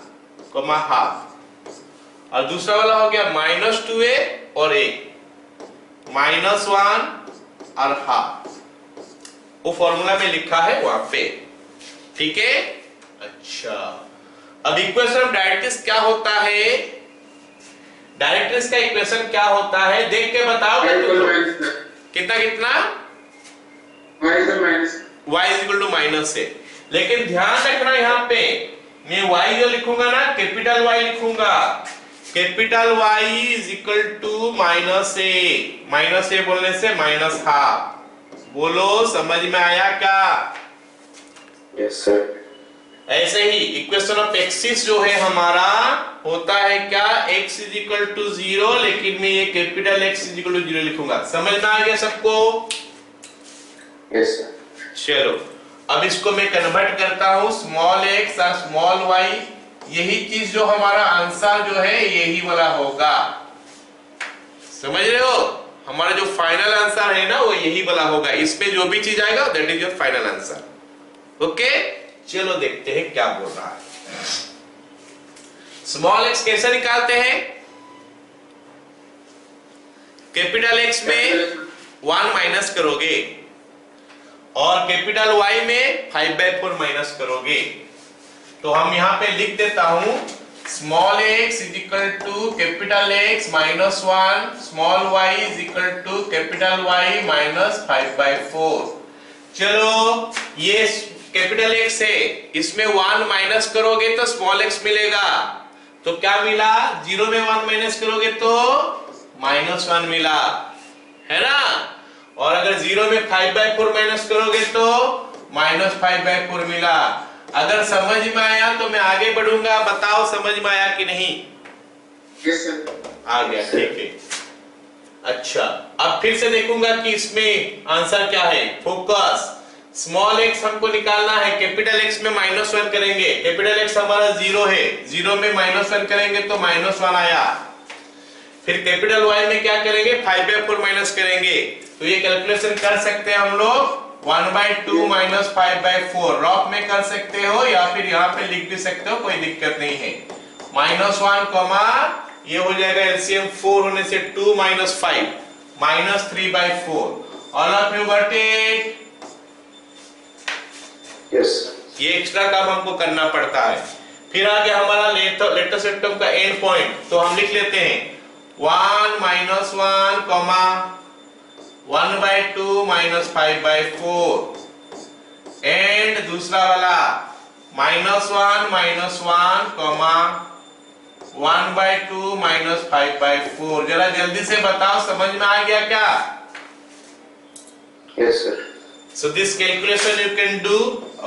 हाफ, और दूसरा वाला हो गया -2a और a, -1 और हाफ। वो फॉर्मूला में लिखा है वहां पे। ठीक है, अच्छा अब इक्वेशन ऑफ डायरेक्ट्रिक्स क्या होता है, डायरेक्ट्रिक्स का इक्वेशन क्या होता है देख के बताओ। कितना y is equal to minus है। लेकिन ध्यान रखना यहाँ पे मैं y जो लिखूंगा ना, कैपिटल Y लिखूंगा। Capital Y is equal to -a बोलने से -हाफ। बोलो समझ में आया क्या? Yes, sir. ऐसे ही इक्वेशन ऑफ एक्सिस जो है हमारा होता है क्या, x इज इक्वल टू 0, लेकिन मैं ये capital X is equal to 0 लिखूंगा। समझ में आ गया सबको? Yes, sir. चलो अब इसको मैं कन्वर्ट करता हूं स्मॉल x और स्मॉल y। यही चीज जो हमारा आंसर जो है यही वाला होगा। समझ रहे हो? हमारा जो फाइनल आंसर है ना वो यही वाला होगा। इसमें जो भी चीज आएगा that is your final answer. Okay, चलो देखते हैं क्या बोल रहा है। स्मॉल एक्स कैसे निकालते हैं? कैपिटल एक्स में 1 माइनस करोगे और कैपिटल वाई में 5/4 माइनस करोगे। तो हम यहां पे लिख देता हूं small x is equal to capital X minus 1, small y is equal to capital Y minus 5/4। चलो ये कैपिटल X है, इसमें 1 माइनस करोगे तो स्मॉल x मिलेगा। तो क्या मिला? 0 में 1 माइनस करोगे तो -1 मिला, है ना। और अगर 0 में 5/4 माइनस करोगे तो -5/4 मिला। अगर समझ में आया तो मैं आगे बढ़ूंगा, बताओ समझ में आया कि नहीं? Yes sir. आ गया, ठीक है। अच्छा, अब फिर से देखूंगा कि इसमें आंसर क्या है। फोकस, स्मॉल x हमको निकालना है, कैपिटल X में -1 करेंगे, कैपिटल X हमारा 0 है, 0 में -1 करेंगे तो -1 आया। फिर कैपिटल Y में क्या करेंगे? 5/4 माइनस करेंगे। तो ये कैलकुलेशन कर सकते हैं हम लोग 1/2 माइनस 5/4 रफ में कर सकते हो या फिर यहाँ पे लिख भी सकते हो, कोई दिक्कत नहीं है। -1 कॉमा ये हो जाएगा एलसीएम 4 होने से 2 - 5 -3/4। All of you got it? Yes. ये एक्स्ट्रा काम हमको करना पड़ता है। फिर आगे हमारा लेटर सिस्टम का एंड पॉइंट, तो हम लिख लेते हैं 1 - 1 कॉमा 1/2 माइनस 5/4 एंड दूसरा वाला -1 - 1 कॉमा 1/2 माइनस 5/4। जरा जल्दी से बताओ, समझ में आ गया क्या? Yes, sir. So this calculation you can do.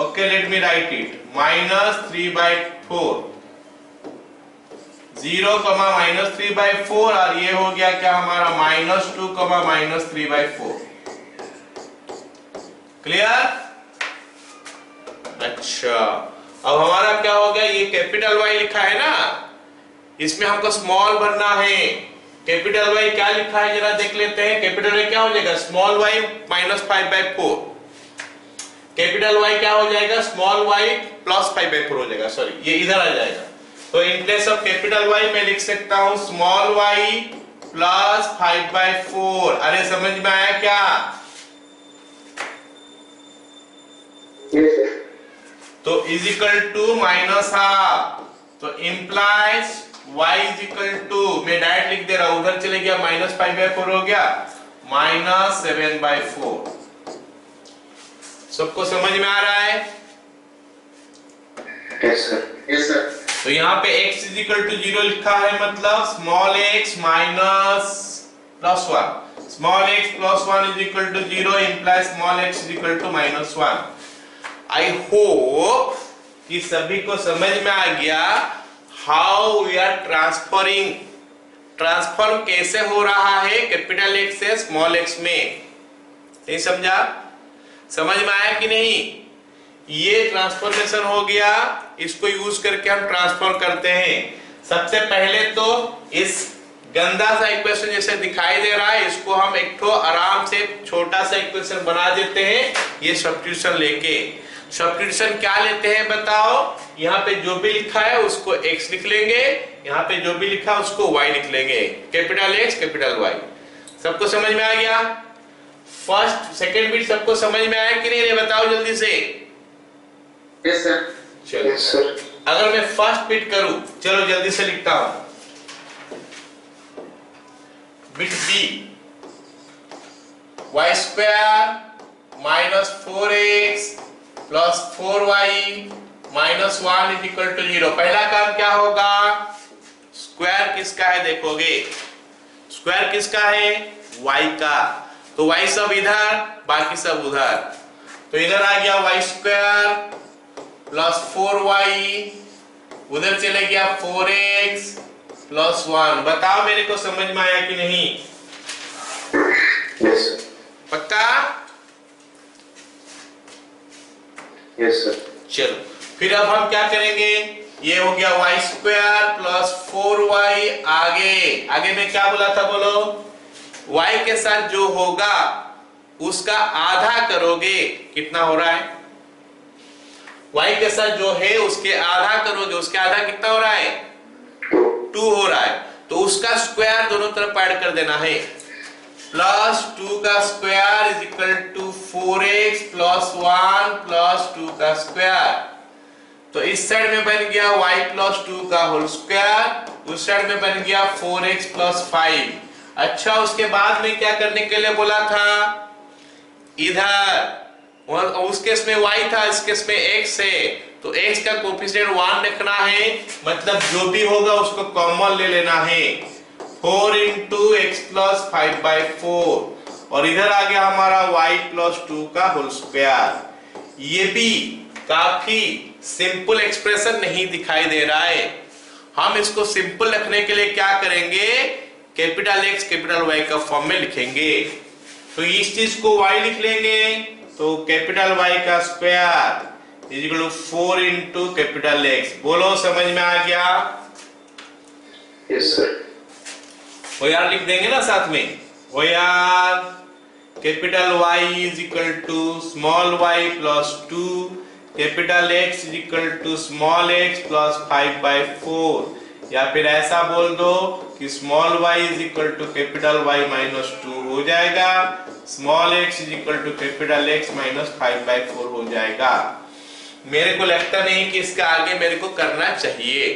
Okay, let me write it. -3/4 0, -3/4 और ये हो गया क्या हमारा -2, -3/4। क्लियर? अच्छा, अब हमारा क्या हो गया? ये कैपिटल Y लिखा है ना, इसमें हमको स्मॉल भरना है। कैपिटल Y क्या लिखा है जरा देख लेते हैं। कैपिटल Y क्या हो जाएगा? Small y minus 5/4। Capital Y क्या हो जाएगा? स्मॉल y प्लस 5/4 हो जाएगा। सॉरी, ये इधर आ जाएगा। तो in place of capital Y मैं लिख सकता हूं स्मॉल y प्लस 5/4। अरे समझ में आया क्या? Yes, sir. तो इज इक्वल टू -½ तो implies y is equal to, मैं डायरेक्ट लिख दे रहा हूं, उधर चले गया -5/4 हो गया -7/4। सबको समझ में आ रहा है? Yes, sir. Yes sir. तो यहाँ पे x इज इक्वल टू 0 लिखा है, मतलब small x minus +1, small x plus 1 is equal to 0 implies small x is equal to -1। I hope कि सभी को समझ में आ गया how we are transferring, transform कैसे हो रहा है कैपिटल X से स्मॉल x में। नहीं समझा? समझ में आया कि नहीं? ये ट्रांसफॉर्मेशन हो गया, इसको यूज करके हम ट्रांसफॉर्म करते हैं। सबसे पहले तो इस गंदा सा इक्वेशन जैसे दिखाई दे रहा है, इसको हम एक ठो आराम से छोटा सा इक्वेशन बना देते हैं। ये सब्स्टिट्यूशन लेके, सब्स्टिट्यूशन क्या लेते हैं बताओ? यहाँ पे जो भी लिखा है उसको x लिख लेंगे, यहाँ पे जो भी लिखा है उसको y लिख लेंगे। Capital X capital Y। सबको समझ में आ गया? फर्स्ट सेकंड बिट सबको समझ में आया कि नहीं? ये बताओ जल्दी से। Yes sir. चलो, Yes, sir. अगर मैं फर्स्ट बिट करूं, चलो जल्दी से लिखता हूं। बिट बी y² minus 4x plus 4y minus 1 is equal to 0। पहला काम क्या होगा? स्क्वायर किसका है देखोगे। स्क्वायर किसका है? y का। तो y सब इधर, बाकी सब उधर। तो इधर आ गया y² प्लस 4y, उधर चले गया 4x प्लस 1। बताओ मेरे को समझ में आया कि नहीं? Yes, sir. पक्का? Yes, sir. चलो, फिर अब हम क्या करेंगे? ये हो गया y² प्लस 4y। आगे आगे में क्या बोला था बोलो? y के साथ जो होगा उसका आधा करोगे, कितना हो रहा है? y के साथ जो है उसके आधा करोगे, उसके आधा कितना हो रहा है 2 हो रहा है, तो उसका स्क्वायर दोनों तरफ ऐड कर देना है। प्लस 2 का square is equal to 4x plus 1 plus 2 का स्क्वायर। तो इस साइड में बन गया y प्लस 2 का होल स्क्वायर, उस साइड में बन गया 4x प्लस 5। अच्छा, उसके बाद में क्या करने के लिए बोला था, इधर उस केस में y था, इस केस में x है, तो x का कोफिशिएंट 1 रखना है, मतलब जो भी होगा उसको कॉमन ले लेना है। 4 इंटू एक्स प्लस 5/4 और इधर आ गया हमारा y प्लस 2 का होल स्क्वायर। ये भी काफी सिंपल एक्सप्रेशन नहीं दिखाई दे रहा है। हम इसको सिंपल रखने के लिए क्या करेंगे, कैपिटल X कैपिटल Y का फॉर्म में लिखेंगे। तो इस चीज को y लिख लेंगे, तो कैपिटल Y का square is equal to 4 into capital X। बोलो समझ में आ गया? Yes sir. वो यार लिख देंगे ना साथ में, वो यार capital Y is equal to small y plus 2, capital X is equal to small x plus 5/4, या फिर ऐसा बोल दो कि small y is equal to capital Y minus 2 हो जाएगा, small x is equal to capital X minus 5/4 हो जाएगा। मेरे को लगता नहीं कि इसका आगे मेरे को करना चाहिए।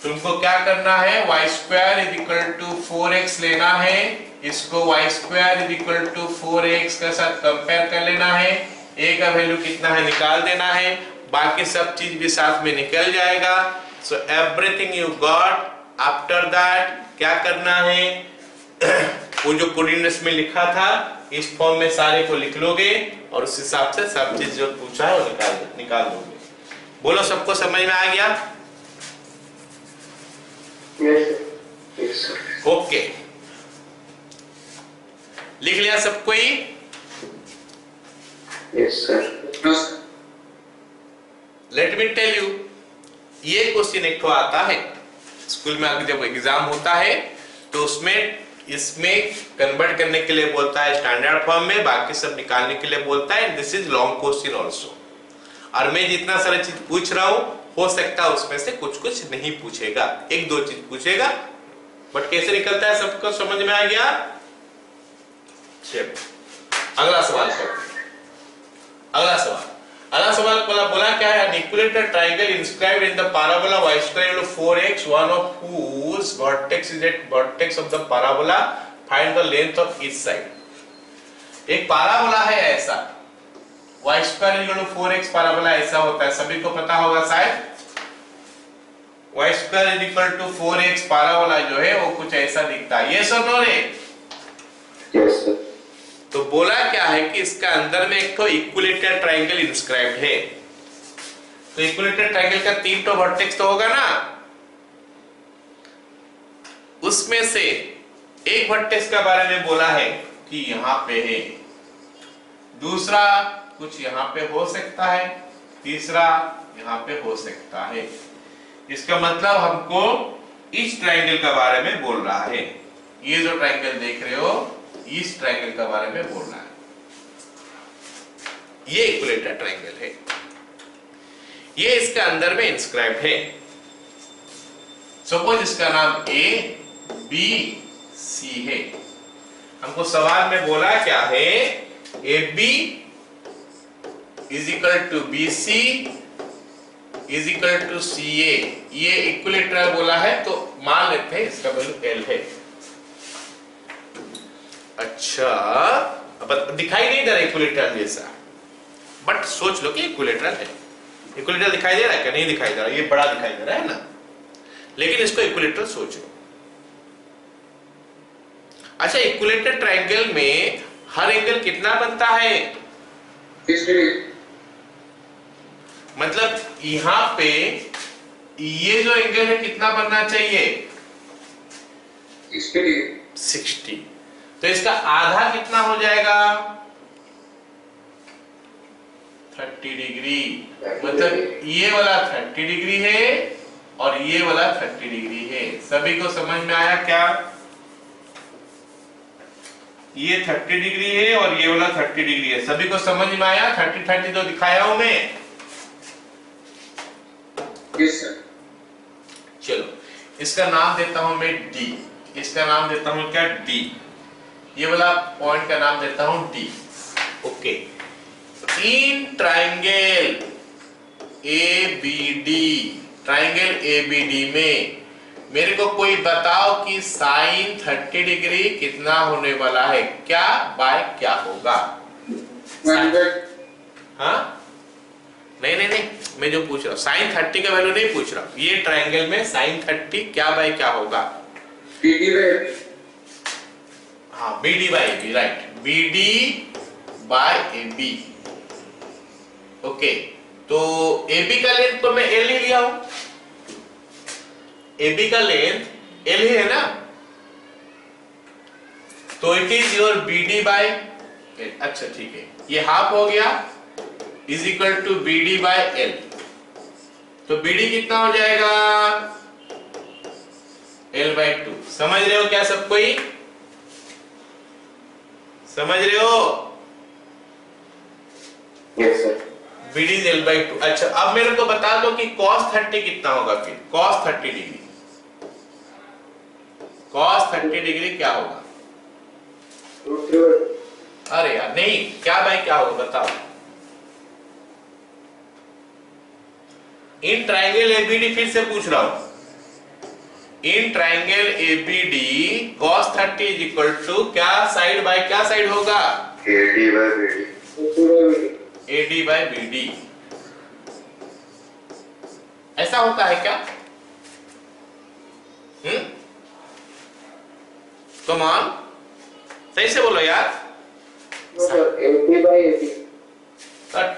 तुमको क्या करना है, y square is equal to 4x लेना है, इसको y square is equal to 4x के साथ कंपेयर कर लेना है, a का वैल्यू कितना है निकाल देना है, बाकी सब चीज भी साथ में निकल जाएगा। So everything you got. After that क्या करना है, वो जो कोऑर्डिनेट्स में लिखा था इस फॉर्म में सारे को लिख लोगे और उस हिसाब से सब चीज जो पूछा है वो निकाल दोगे। बोलो सबको समझ में आ गया? Yes sir. ओके, लिख लिया सबको ही? Yes sir. Let me tell you, ये क्वेश्चन एक तो आता है स्कूल में आगे जब एग्जाम होता है तो उसमें इसमें कन्वर्ट करने के लिए बोलता है स्टैंडर्ड फॉर्म में, बाकी सब निकालने के लिए बोलता है। This is long question also. और मैं जितना सारा चीज पूछ रहा हूं हो सकता है उसमें से कुछ कुछ नहीं पूछेगा, एक दो चीज पूछेगा, बट कैसे निकलता है सबको समझ में आ गया? चलो अगला सवाल करो। अगला सवाल बोला क्या है, an equilateral triangle inscribed in the parabola y square equal to 4x, one of whose vertex is at vertex of the parabola, find the length of each side। एक parabola है ऐसा, y square equal to 4x parabola ऐसा होता है, सभी को पता होगा शायद। y square is equal to 4x parabola जो है वो कुछ ऐसा दिखता है, yes or no रे? Yes sir. तो बोला क्या है कि इसका अंदर में एक तो इक्विलेटरल ट्रायंगल इंस्क्राइब्ड है, तो इक्विलेटरल ट्रायंगल का 3 तो वर्टेक्स तो होगा ना, उसमें से एक वर्टेक्स के बारे में बोला है कि यहां पे है, दूसरा कुछ यहां पे हो सकता है, तीसरा यहां पे हो सकता है। इसका मतलब हमको इस ट्रायंगल के बारे में बोल रहा है। ये जो ट्रायंगल देख रहे हो इस ट्रायंगल के बारे में बोल रहा है, ये इक्विलेटरल ट्रायंगल है, ये इसके अंदर में इंस्क्राइब्ड है। सपोज इसका नाम ए बी सी है। हमको सवाल में बोला क्या है, A B is equal to B C is equal to C A. ये इक्विलेटरल बोला है तो मान लेते हैं इसका वैल्यू एल है। अच्छा, अब दिखाई नहीं दे रहा इक्विलेटरल जैसा, बट सोच लो कि इक्विलेटरल है। इक्विलेटरल दिखाई दे रहा है क्या? नहीं दिखाई दे रहा, ये बड़ा दिखाई दे रहा है ना, लेकिन इसको इक्विलेटरल सोचो। अच्छा, इक्विलेटरल ट्रायंगल में हर एंगल कितना बनता है? मतलब यहां पे ये जो एंगल है कितना बनना चाहिए? 60। तो इसका आधा कितना हो जाएगा? 30 डिग्री। मतलब ये वाला 30 डिग्री है और ये वाला 30 डिग्री है। सभी को समझ में आया क्या? ये 30 डिग्री है और ये वाला 30 डिग्री है। सभी को समझ में आया? 30 30 तो दिखाया हूं मैं। Yes, sir. चलो इसका नाम देता हूं मैं डी, इसका नाम देता हूं क्या डी, ये वाला पॉइंट का नाम देता हूं डी। ओके, इन ट्राइंगल ABD, ट्राइंगल ABD में मेरे को कोई बताओ कि साइन 30 डिग्री कितना होने वाला है, क्या बाय क्या होगा? हाँ नहीं नहीं नहीं, मैं जो पूछ रहा हूँ साइन 30 का वैल्यू नहीं पूछ रहा हूँ, ये ट्राइंगल में साइन 30 क्या बाय क्या होगा? BD by हाँ BD by AB, right, BD by AB। Okay, तो AB का लेंथ तो मैं L ही लिया हूं, AB का लेंथ L ही है ना, तो it is your BD by L। अच्छा ठीक है, ये हाफ हो गया is equal to BD by L। तो BD कितना हो जाएगा? L by 2। समझ रहे हो क्या सब कोई? समझ रहे हो? Yes, sir. BD is L by 2। अच्छा अब मेरे को बता दो कि cos 30 कितना होगा फिर? cos 30 डिग्री, cos 30 डिग्री क्या होगा? अरे यार नहीं, क्या बाय क्या होगा बताओ? इन ट्राइंगल ABD फिर से पूछ रहा हूं, in triangle ABD cos 30 is equal to क्या साइड बाय क्या साइड होगा? AD by BD. AD by BD। ऐसा होता है क्या? कम ऑन, सही से बोलो यार। AD by AB. Cut.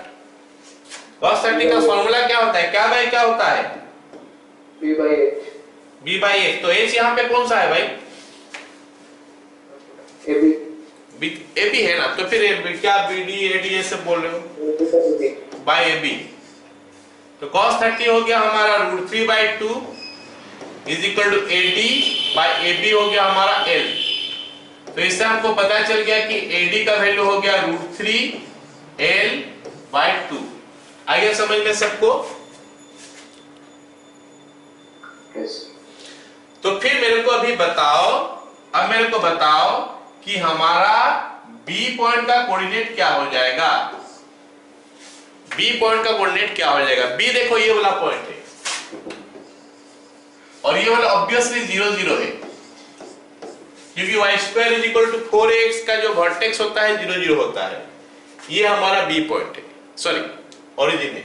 cos 30 का फॉर्मूला क्या होता है? क्या बाय क्या होता है? B by H. B by H। तो H यहाँ पे कौन सा है भाई? AB. AB है ना, तो फिर क्या BD AD ये सब बोल रहे हो? Bye AB। तो cos 30 हो गया हमारा √3 by 2 is equal to AD by AB हो गया हमारा L। तो इससे हमको पता चल गया कि AD का वैल्यू हो गया √3 L बाय 2। आ गया समझ में सबको? Yes. तो फिर मेरे को अभी बताओ, अब मेरे को बताओ कि हमारा B पॉइंट का कोऑर्डिनेट क्या हो जाएगा? B पॉइंट का कोऑर्डिनेट क्या हो जाएगा? B देखो ये वाला पॉइंट है और ये वाला ऑब्वियसली 0 0 है, क्योंकि y² is equal to 4x का जो वर्टेक्स होता है 0 0 होता है। ये हमारा B पॉइंट है, सॉरी ओरिजिन है।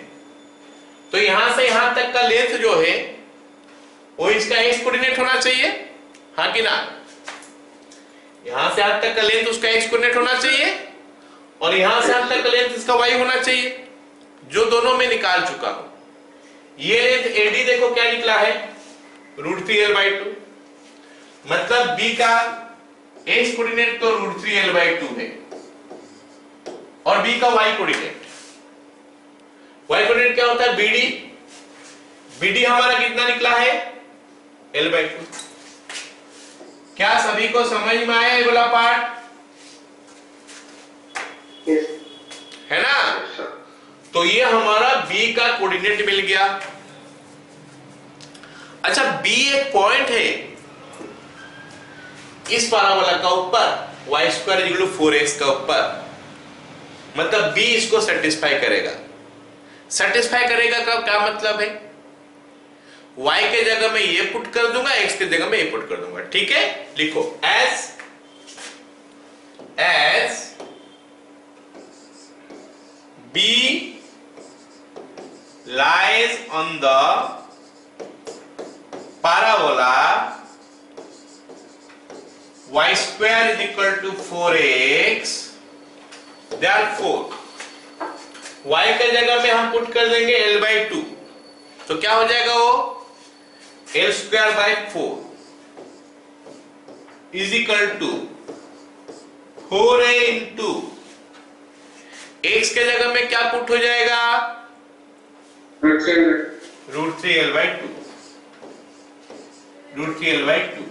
तो यहां से यहां तक का लेंथ जो है वो इसका x कोऑर्डिनेट होना चाहिए, हाँ कि ना? यहां से यहां तक का लेंथ उसका x कोऑर्डिनेट होना चाहिए और यहां से यहां तक का लेंथ इसका y होना चाहिए, जो दोनों में निकाल चुका हूं। ये लेंथ AD देखो क्या निकला है, √3L by 2। मतलब B का x कोऑर्डिनेट तो √3L by 2 है और B का y कोऑर्डिनेट, y कोऑर्डिनेट क्या होता है? BD हमारा कितना निकला है? L by 2। क्या सभी को समझ में आया ये वाला पार्ट? Yes. है ना? Yes, sir. तो ये हमारा B का कोऑर्डिनेट मिल गया। अच्छा B एक पॉइंट है इस पैराबोला का ऊपर, y² इक्वल टू 4x का ऊपर, मतलब B इसको सेटिस्फाई करेगा। सेटिस्फाई करेगा का क्या मतलब है? y के जगह में ये पुट कर दूंगा, x के जगह में ये पुट कर दूंगा, ठीक है? लिखो as B lies on the parabola y² is equal to 4x, therefore y के जगह में हम पुट कर देंगे L by 2, तो क्या हो जाएगा वो? L² by 4 is equal to 4a into x के जगह में क्या पुट हो जाएगा? √3L by 2। √3L by 2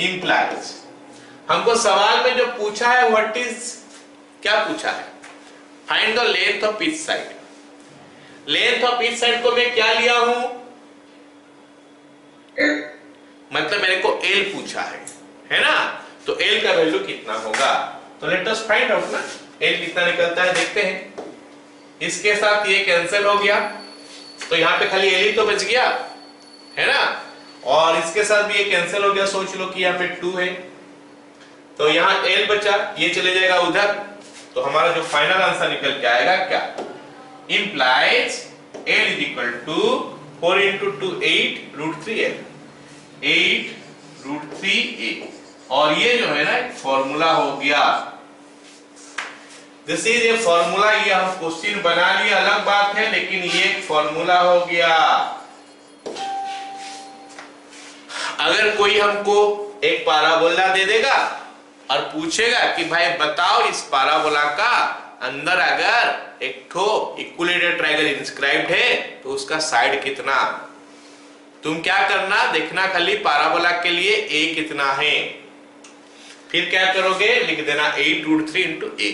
implies, हमको सवाल में जो पूछा है व्हाट इज, क्या पूछा है? Find the length of each side. Length of each side को मैं क्या लिया हूं? L. मतलब मेरे को L पूछा है ना? तो L का वैल्यू कितना होगा? तो लेट अस फाइंड आउट ना, L कितना निकलता है देखते हैं। इसके साथ ये कैंसिल हो गया, तो यहाँ पे खाली L ही तो बच गया, है ना? और इसके साथ भी ये कैंसिल हो गया, सोच लो कि यहाँ पे 2 है, तो यहाँ L बचा, ये चले जाएगा उधर, तो हमारा जो फाइनल आंसर निकल के आएगा क्या? Implies L is equal to 4 into 2 8 root 3L, 8 root 3A। और ये जो है ना एक फॉर्मूला हो गया। दिस इज ए फॉर्मूला, ये हम क्वेश्चन बना लिए अलग बात है, लेकिन ये एक फॉर्मूला हो गया। अगर कोई हमको एक पाराबोला दे देगा और पूछेगा कि भाई बताओ इस पाराबोला का अंदर अगर एक ठो इक्विलेटरल ट्रायंगल इंस्क्राइब्ड है तो उसका साइड कितना, तुम क्या करना, देखना खाली पाराबोला के लिए a कितना है, फिर क्या करोगे, लिख देना 8 रूट 3 इंटू a।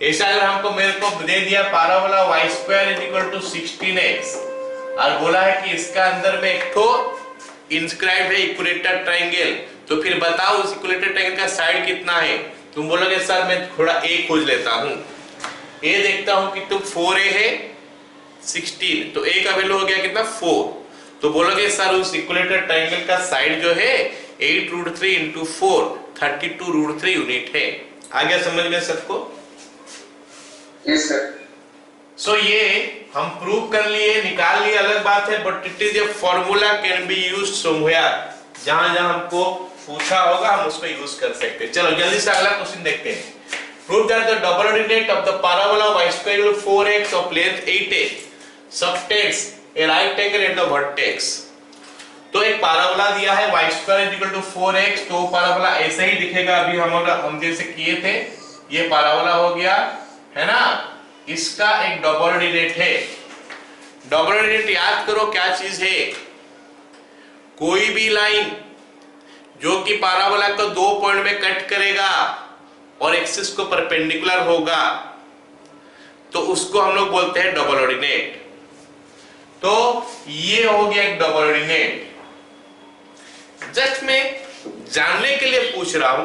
ऐसा अगर हमको मेरे को दे दिया parabola y square is equal to 16x और बोला है कि इसका अंदर में एक ठो इंस्क्राइब्ड है इक्विलेटरल ट्रायंगल, तो फिर बताओ उस इक्विलेटरल ट्रायंगल का साइड कितना है। तुम बोलोगे सर मैं थोड़ा a खोज लेता हूं, a देखता हूं कि तुम 4a है 16, तो a का वैल्यू हो गया कितना 4, तो बोलोगे सर उस इक्विलेटरल ट्रायंगल का साइड जो है 8 रूट 3 इंटू 4 32 रूट 3 यूनिट है। आ गया समझ में सबको? Yes sir. सो ये हम प्रूव कर लिए, निकाल लिए अलग बात है, but it is a formula can be used somewhere, जहां जहां हमको पूछा होगा हम उसको यूज कर सकते हैं। चलो जल्दी से अगला क्वेश्चन देखते हैं। Prove that the double ordinate of the parabola y square equal 4x of length 8a subtends a right angle at the vertex. तो एक पाराबोला दिया है y square is equal to 4x, तो पाराबोला ऐसे ही दिखेगा, अभी हम जैसे किए थे, ये पाराबोला हो गया, है ना? इसका एक डबल ऑर्डिनेट है। डबल ऑर्डिनेट याद करो क्या चीज है, कोई भी लाइन जो कि पाराबोला को 2 पॉइंट में कट करेगा और एक्सिस को परपेंडिकुलर होगा, तो उसको हम लोग बोलते हैं डबल ऑर्डिनेट। तो ये हो गया एक डबल ऑर्डिनेट। जस्ट मैं जानने के लिए पूछ रहा हूं,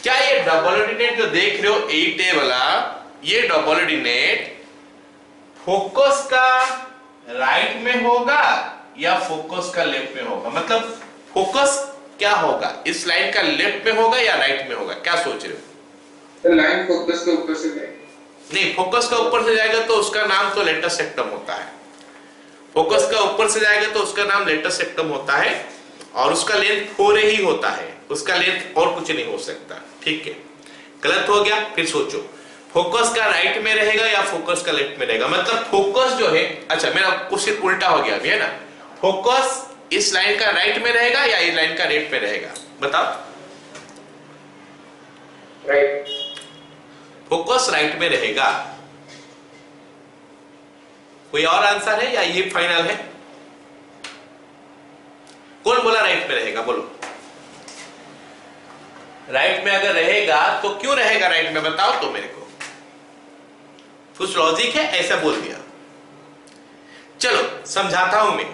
क्या ये डबल ऑर्डिनेट जो देख रहे हो 8a वाला, ये डबल ऑर्डिनेट फोकस का राइट में होगा या फोकस का लेफ्ट में होगा? मतलब फोकस क्या होगा, इस लाइन का लेफ्ट में होगा या राइट में होगा, क्या सोच रहे हो? तो लाइन फोकस के ऊपर से जाएगी। नहीं, फोकस का ऊपर से जाएगा तो उसका नाम तो लेटर सेक्टम होता है। फोकस का ऊपर से जाएगा तो उसका नाम लेटर सेक्टम होता है और उसका लेंथ 4a ही होता है, उसका लेंथ और कुछ नहीं हो सकता। ठीक है, गलत हो गया, फिर सोचो फोकस का राइट में रहेगा या फोकस का लेफ्ट में रहेगा? मतलब फोकस जो है, अच्छा मेरा क्वेश्चन उल्टा हो गया अभी, है ना? फोकस इस लाइन का राइट में रहेगा या इस लाइन का लेफ्ट में रहेगा, बताओ? राइट। फोकस राइट में रहेगा। कोई और आंसर है या ये फाइनल है? कौन बोला राइट में रहेगा, बोलो? राइट में अगर रहेगा तो क्यों रहेगा राइट में, बताओ तो मेरे को। कुछ लॉजिक है, ऐसा बोल दिया। चलो समझाता हूं मैं।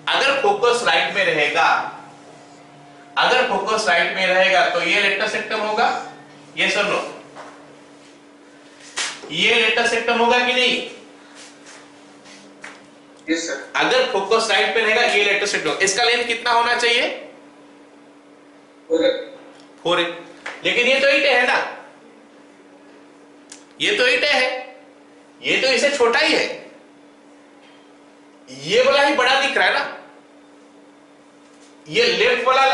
अगर फोकस राइट में रहेगा, अगर फोकस राइट में रहेगा तो ये लेटर सेक्टम होगा, ये सुनो, ये लेटर सेक्टम होगा कि नहीं? Yes sir. अगर फोकस राइट पे रहेगा ये लेटर सेक्टम, इसका लेंथ कितना होना चाहिए? 4a। लेकिन ये तो 8 है ना, ये तो 8 है, ये तो इससे छोटा ही है, ये वाला ही बड़ा दिख रहा है ना। ये लेफ्ट वाला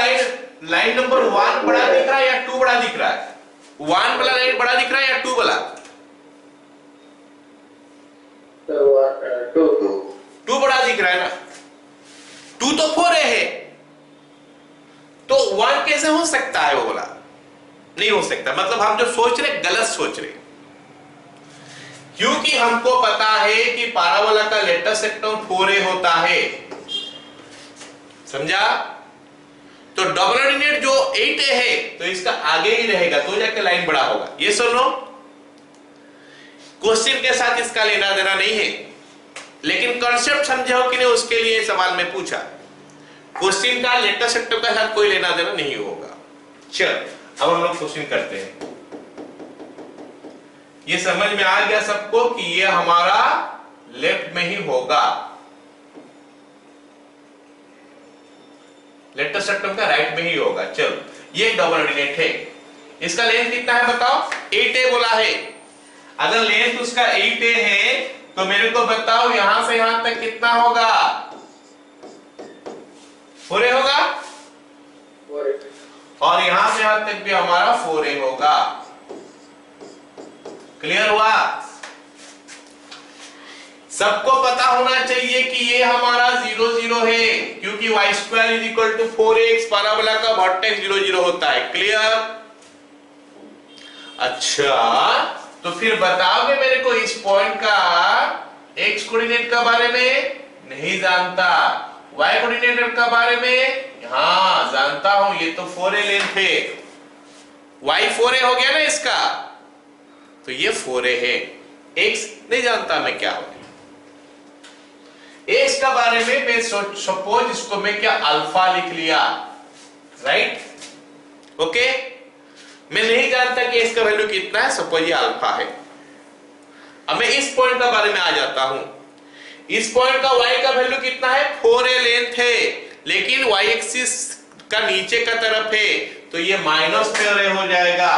लाइन नंबर 1 बड़ा दिख रहा है या 2 बड़ा दिख रहा है? 1 वाला लाइन बड़ा दिख रहा है या 2 वाला? 2 बड़ा दिख रहा है ना। 2 तो 4a है, तो 1 कैसे हो सकता है? वो बोला नहीं हो सकता। मतलब हम जो सोच रहे गलत सोच रहे, क्योंकि हमको पता है कि पाराबोला का लेटर सेक्टम 4a होता है, समझा? तो डबल ऑर्डिनेट जो 8a है तो इसका आगे ही रहेगा, तो जाके लाइन बड़ा होगा। ये सुनो, क्वेश्चन के साथ इसका लेना देना नहीं है, लेकिन कॉन्सेप्ट समझे हो कि नहीं उसके लिए सवाल में पूछा। क्वेश्चन का लेटेस्ट सेक्टर के साथ कोई लेना देना नहीं होगा। चल अब हम लोग क्वेश्चन करते हैं। ये समझ में आ गया सबको कि ये हमारा लेफ्ट में ही होगा, लेटेस्ट सेक्टर का राइट में ही होगा। चलो ये डबल ऑर्डिनेट है, इसका लेंथ कितना है बताओ? 8a बोला है। अगर लेंथ उसका 8a है तो मेरे को बताओ यहां से यहां तक कितना होगा? 4a होगा, और यहां से यहां तक भी हमारा 4a होगा। क्लियर हुआ? सबको पता होना चाहिए कि ये हमारा 0 0 है, क्योंकि y² = 4x पैराबोला का वर्टेक्स 0 0 होता है। क्लियर? अच्छा तो फिर बताओगे मेरे को इस पॉइंट का x कोऑर्डिनेट के बारे में? नहीं जानता। y कोऑर्डिनेट के बारे में? हाँ जानता हूं, ये तो 4a लेंथ है, y 4a हो गया ना इसका, तो ये 4a है। x नहीं जानता मैं क्या हो, x का बारे में मैं सपोज इसको मैं क्या अल्फा लिख लिया, राइट? ओके, मैं नहीं जानता कि x का वैल्यू कितना है, सपोज ये अल्फा है। अब मैं इस पॉइंट के बारे में आ जाता हूं। इस पॉइंट का y का वैल्यू कितना है? 4a लेंथ है, लेकिन y एक्सिस का नीचे का तरफ है, तो ये -4a हो जाएगा।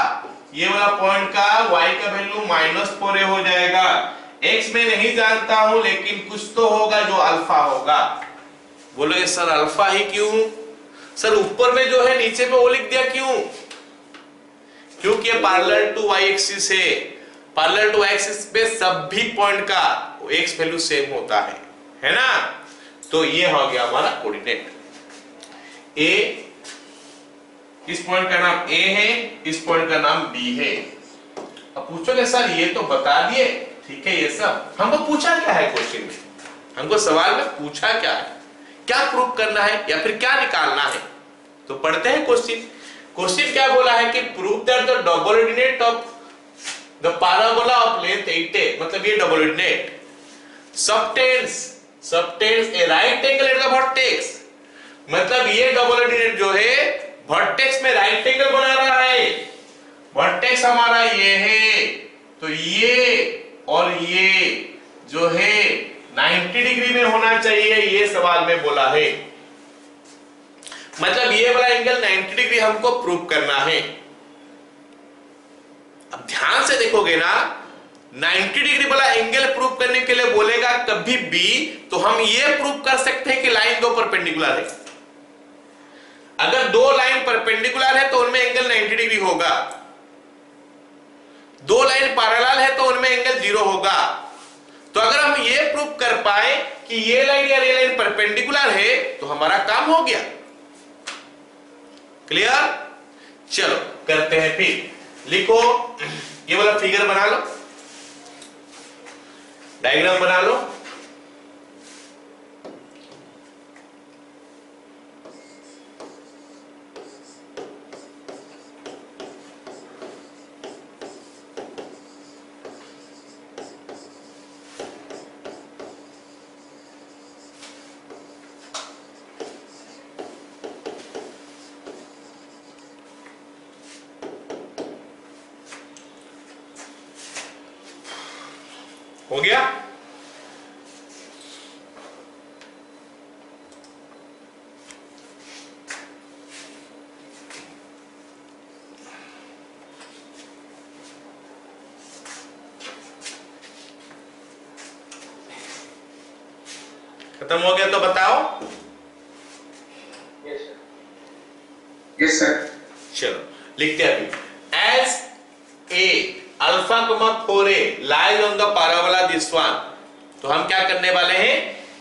ये वाला पॉइंट का y का वैल्यू -4a हो जाएगा। x में नहीं जानता हूं, लेकिन कुछ तो होगा जो अल्फा होगा। बोलोगे सर अल्फा ही क्यों? सर ऊपर में जो है नीचे में वो लिख दिया क्यों? क्योंकि ये पैरेलल टू y एक्सिस है। पैरेलल टू y एक्सिस पे सभी पॉइंट का x वैल्यू सेम होता है ना? तो ये हो गया हमारा कोऑर्डिनेट। a, इस पॉइंट का नाम a है, इस पॉइंट का नाम b है। अब पूछोगे सर ये तो बता दिए, ठीक है, ये सब हमको पूछा क्या है क्वेश्चन में? हमको सवाल में पूछा क्या है, क्या प्रूव करना है या फिर क्या निकालना है? तो पढ़ते हैं क्वेश्चन। क्वेश्चन क्या बोला है कि prove that the double ordinate of the parabola of length 8a, मतलब ये double ordinate subtends a right angle at the vertex, मतलब ये डबल ऑर्डिनेट जो है वर्टेक्स में राइट एंगल बना रहा है। वर्टेक्स हमारा ये है, तो ये और ये जो है 90 डिग्री में होना चाहिए, ये सवाल में बोला है। मतलब ये वाला एंगल 90 डिग्री हमको प्रूव करना है। अब ध्यान से देखोगे ना, 90 डिग्री वाला एंगल प्रूव करने के लिए बोलेगा कभी भी, तो हम ये प्रूव कर सकते हैं कि लाइन दो परपेंडिकुलर है। अगर दो लाइन परपेंडिकुलर है तो उनमें एंगल 90 डिग्री होगा, दो लाइन पैरेलल है तो उनमें एंगल 0 होगा। तो अगर हम ये प्रूव कर पाए कि ये लाइन या ये लाइन परपेंडिकुलर है, तो हमारा काम हो गया। क्लियर? चलो करते हैं, फिर लिखो, ये वाला फिगर बना लो, डायग्राम बना लो। हो गया? खत्म हो गया तो बताओ। Yes sir. चलो लिखते हैं अभी। As a alpha comma 4a lies on the parabola this one, तो हम क्या करने वाले हैं,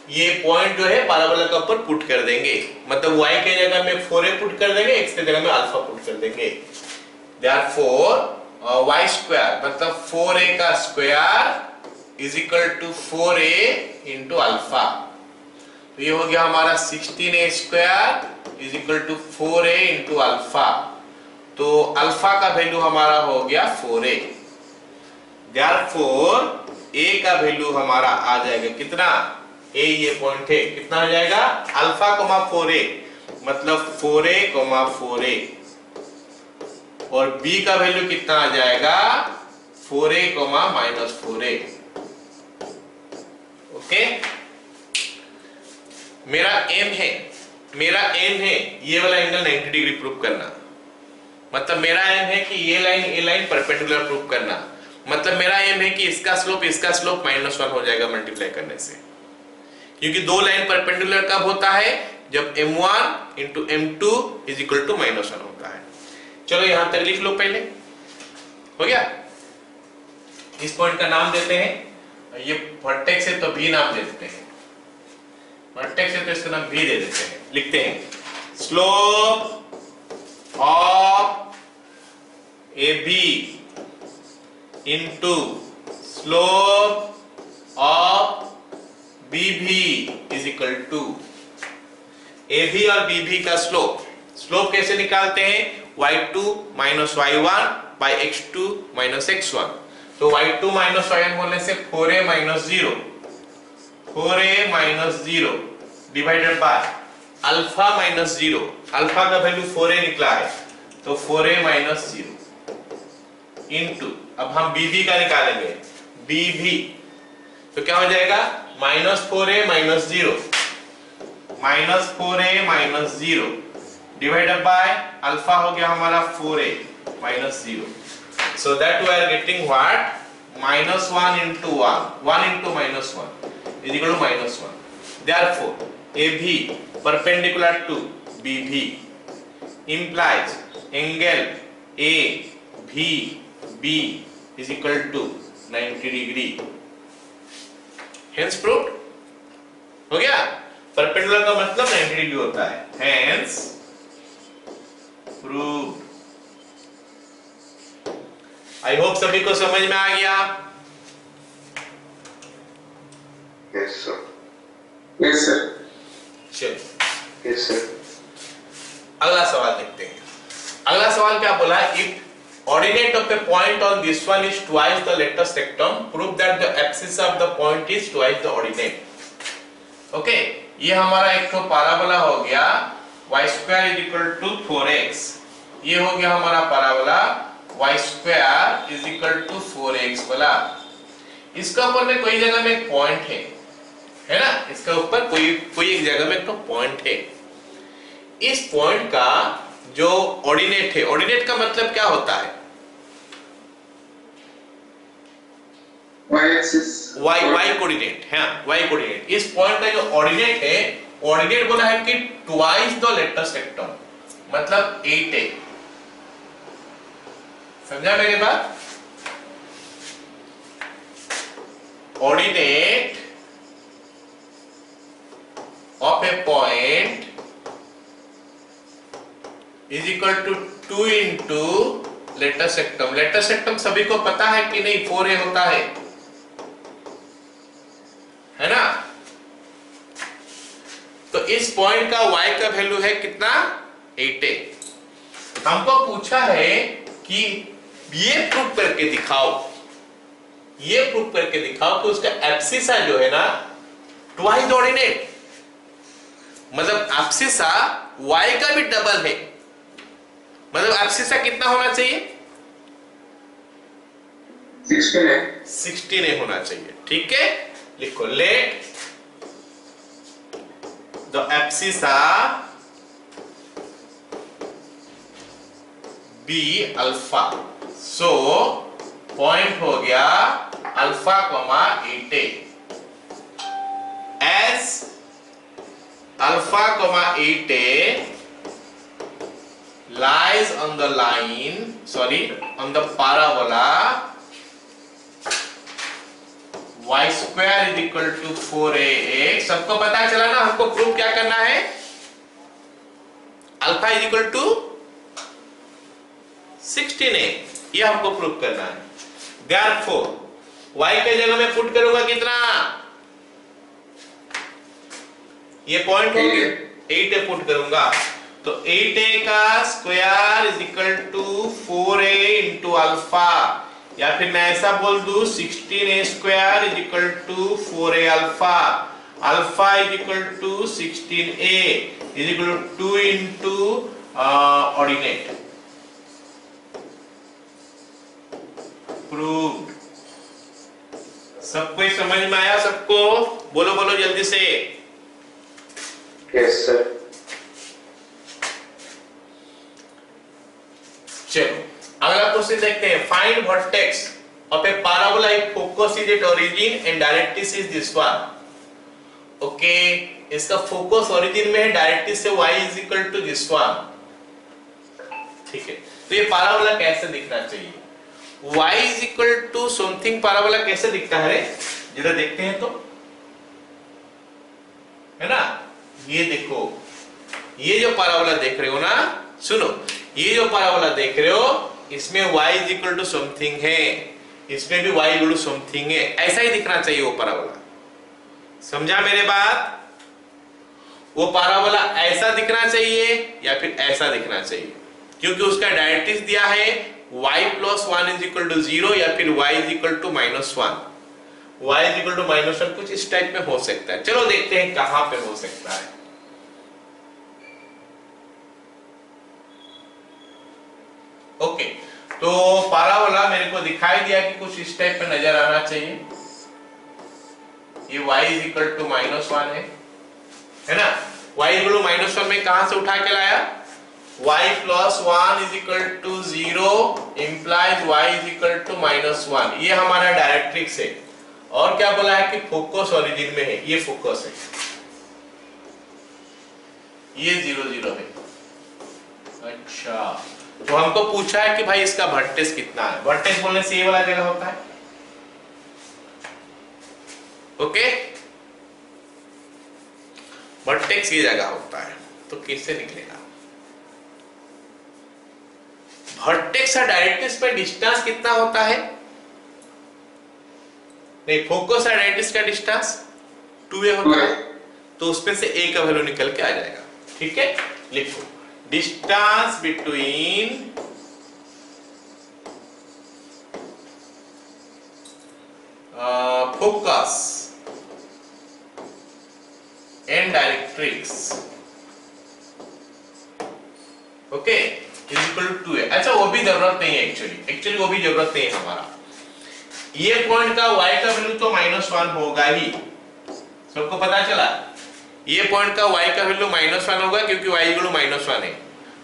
ये पॉइंट जो है पैराबोला के ऊपर पुट कर देंगे। मतलब y के जगह में 4a पुट कर देंगे, x के जगह में अल्फा पुट कर देंगे। देयरफॉर y² मतलब 4a का square is equal to 4a into alpha. तो ये हो गया हमारा 16a² is equal to 4a into alpha. तो अल्फा का वैल्यू हमारा हो गया 4a। Therefore a का वैल्यू हमारा आ जाएगा कितना? a ये पॉइंट है, कितना हो जाएगा? Alpha comma 4a। मतलब 4a, 4a और b का वैल्यू कितना आ जाएगा 4a, -4a। ओके, मेरा एम है ये वाला एंगल 90 डिग्री प्रूव करना। मतलब मेरा एम है कि ये लाइन परपेंडिकुलर प्रूव करना। मतलब मेरा एम है कि इसका स्लोप -1 हो जाएगा मल्टीप्लाई करने से, क्योंकि दो लाइन परपेंडिकुलर कब होता है, जब m1 into m2 is equal to -1 होता है। चलो यहां तक लिख लो, पहले हो गया। इस पॉइंट का नाम देते हैं, ये वर्टेक्स है तो भी नाम दे देते हैं, वर्टेक्स है तो इसका नाम भी दे देते हैं। लिखते हैं slope of AB into slope of BB is equal to AB और BB का स्लोप कैसे निकालते हैं, y2 minus y1 by x2 minus x1। तो y2 minus y1 बोलने से 4a minus 0 divided by alpha minus 0, alpha का वैल्यू 4a निकला है तो 4a minus 0 इंटू, अब हम BB का निकालेंगे, BB तो क्या हो जाएगा -4a minus 0 divided by alpha हो गया हमारा 4a minus 0। So that we are getting what, -1 into 1 into -1 is equal to -1। Therefore AB perpendicular to BB implies angle AVB is equal to 90 degree। Hence proved। हो गया, perpendicular का मतलब 90 degree होता है, hence proved। I hope सभी को समझ में आ गया। Yes, sir. Yes, sir. चलो Yes, sir. अगला सवाल देखते हैं। अगला सवाल क्या बोला है, if ordinate of a point on this one is twice the latus rectum, prove that the axis of the point is twice the ordinate. Okay, ये हमारा एक तो पैराबोला हो गया y² = 4x, ये हो गया हमारा पैराबोला y² = 4x वाला। इसका ऊपर में कोई जगह में एक पॉइंट है ना, इसका ऊपर कोई एक जगह में एक तो पॉइंट है। इस पॉइंट का जो ऑर्डिनेट है, ऑर्डिनेट का मतलब क्या होता है, y कोऑर्डिनेट है, y कोऑर्डिनेट। इस पॉइंट का जो ऑर्डिनेट है, ऑर्डिनेट बोला है कि ट्वाइस द लेटेस्ट सेक्टम, मतलब 8a। समझा मेरी बात? Ordinate of a point is equal to 2 into latus rectum. Latus rectum सभी को पता है कि नहीं, 4a होता है ना। तो इस पॉइंट का y का वैल्यू है कितना, 8a। हमको पूछा है कि ये प्रूव करके दिखाओ, ये प्रूव करके दिखाओ कि उसका एब्सिसा जो है ना ट्वाइस ऑर्डिनेट, मतलब एब्सिसा y का भी डबल है, मतलब एब्सिसा कितना होना चाहिए, 16 होना चाहिए। ठीक है, लिखो let the abscissa be alpha. So point हो गया alpha, 8a। As alpha, 8a lies on the line, on the parabola y² = 4ax। सबको पता चला ना, हमको प्रूव क्या करना है, अल्फा = 16a, ये हमको प्रूव करना है। Therefore y के जगह में पुट करूंगा कितना, ये पॉइंट हो गया 8a पुट करूंगा, तो 8a का स्क्वायर = 4a इंटू अल्फा, या फिर मैं ऐसा बोल दूं 16a² = 4a alpha, alpha = 16a। Is equal to 2 into ordinate. Proved. सबको समझ में आया? सबको बोलो बोलो जल्दी से। Yes, sir. चलो अगला क्वेश्चन देखते हैं। Find vertex of A parabola if focus is at origin and directrix is this one। Okay, इसका फोकस ओरिजिन में है, डायरेक्ट्रिक्स से y is equal to this one। ठीक है, तो ये parabola कैसे दिखना चाहिए? y is equal to something parabola कैसे दिखता है रे? जरा देखते हैं तो, है ना? ये देखो, ये जो parabola देख रहे हो ना, सुनो, ये जो parabola देख रहे हो इसमें y is equal to something है, इसमें भी y equal to something है। ऐसा ही दिखना चाहिए वो parabola। समझा मेरे बात? वो parabola ऐसा दिखना चाहिए या फिर ऐसा दिखना चाहिए, क्योंकि उसका डायरेक्ट्रिक्स दिया है y plus 1 is equal to 0 या फिर y is equal to minus 1। y is equal to minus 1 कुछ इस टाइप में हो सकता है। चलो देखते हैं कहां पे हो सकता है। ओके, तो parabola मेरे को दिखाई दिया कि कुछ इस टाइप में नजर आना चाहिए। ये y is equal to minus 1 है ना? y is equal to minus 1 में कहां से उठा के लाया? y plus 1 is equal to 0 implies y is equal to minus 1। ये हमारा डायरेक्ट्रिक्स है। और क्या बोला है कि फोकस ओरिजिन में है, ये फोकस है, ये 0 0 है। अच्छा, तो हमको पूछा है कि भाई इसका वर्टेक्स कितना है। वर्टेक्स बोलने से ये वाला जगह होता है। ओके, वर्टेक्स ये जगह होता है। तो कैसे निकलेगा? वर्टेक्स और डायरेक्ट्रिक्स में डिस्टेंस कितना होता है? नहीं, फोकस और डायरेक्ट्रिक्स का डिस्टेंस 2a होता है, तो उसमें से a का वैल्यू निकल के आ जाएगा। ठीक है, लिखो distance between focus and directrix, okay, is equal to 2a। अच्छा, वो भी जरूरत नहीं है, एक्चुअली वो भी जरूरत नहीं है हमारा। ये पॉइंट का y का वैल्यू तो -1 होगा ही, सबको पता चला। ये पॉइंट का y का वैल्यू -1 होगा क्योंकि y इक्वल टू -1 है,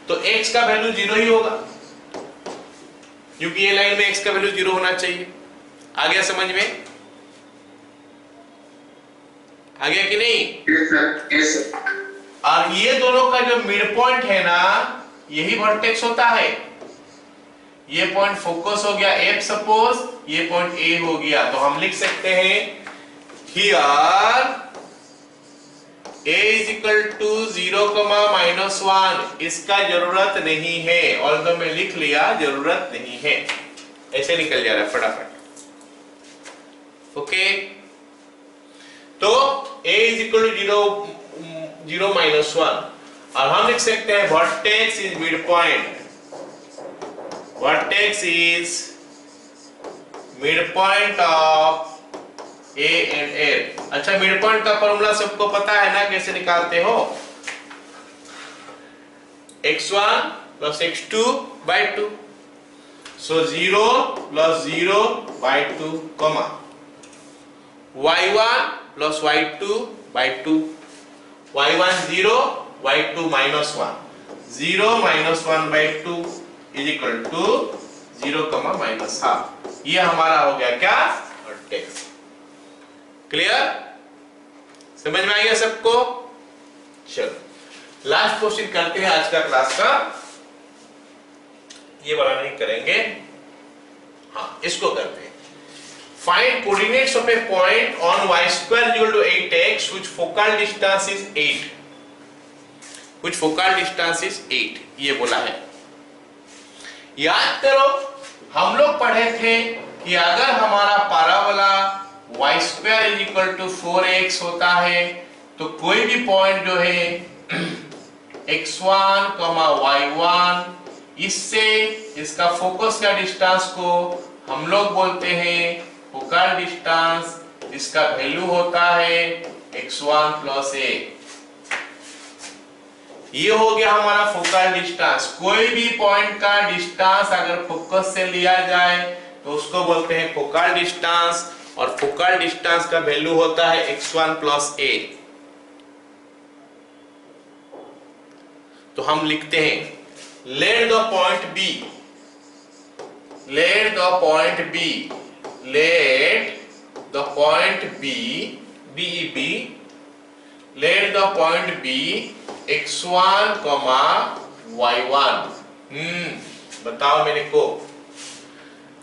तो x का वैल्यू 0 ही होगा, क्योंकि ये लाइन में x का वैल्यू 0 होना चाहिए। आ गया समझ में? आ गया कि नहीं? Yes sir, yes sir। और ये दोनों का जो मिड पॉइंट है ना, यही वर्टेक्स होता है। ये पॉइंट फोकस हो गया F सपोज, ये पॉइंट A हो गया, तो हम लिख सकते हैं here A is equal to 0, -1। इसका जरूरत नहीं है, और तो मैं लिख लिया जरूरत नहीं है, ऐसे निकल जा रहा है फटाफट। ओके, तो A is equal to 0, -1, और हम लिख सकते हैं vertex is mid point. Vertex is midpoint of A and L। अच्छा, मिड पॉइंट का फॉर्मूला सबको पता है ना, कैसे निकालते हो? x1 plus x2 by 2, so 0 plus 0 by 2, comma y1 plus y2 by 2, y1 0, y2 -1, 0 -1 by 2 is equal to 0, -1/2। ये हमारा हो गया क्या? वर्टेक्स। क्लियर? समझ में आ गया सबको? चलो लास्ट क्वेश्चन करते हैं आज का क्लास का। ये वाला नहीं करेंगे, हाँ इसको करते हैं। Find coordinates of a point on y² = 8x which focal distance is 8, which focal distance is 8, ये बोला है। याद करो, हम लोग पढ़े थे कि अगर हमारा पैराबोला y² = 4x होता है, तो कोई भी पॉइंट जो है x1, y1, इससे इसका फोकस का डिस्टेंस को हम लोग बोलते हैं फोकल डिस्टेंस, जिसका वैल्यू होता है x1 + a। ये हो गया हमारा फोकल डिस्टेंस। कोई भी पॉइंट का डिस्टेंस अगर फोकस से लिया जाए तो उसको बोलते हैं फोकल डिस्टेंस, और फोकल डिस्टेंस का वैल्यू होता है x1 प्लस a। तो हम लिखते हैं let the point B, let the point B, let the point B, B, let the point B x1, y1। बताओ मेरे को।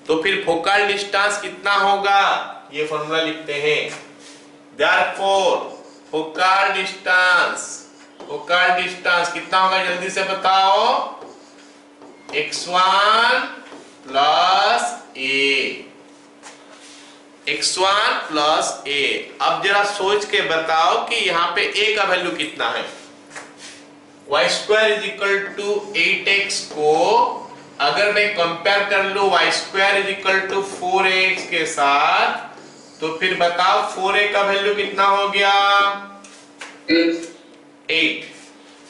तो फिर फोकल डिस्टेंस कितना होगा, ये फॉर्मूला लिखते हैं। Therefore फोकल डिस्टेंस कितना होगा, जल्दी से बताओ। x1 plus a, x1 plus a। अब जरा सोच के बताओ कि यहाँ पे a का वैल्यू कितना है। y square is equal to 8x को अगर मैं कंपेयर कर लूं y square is equal to 4x के साथ, तो फिर बताओ 4a का वैल्यू कितना हो गया, 8।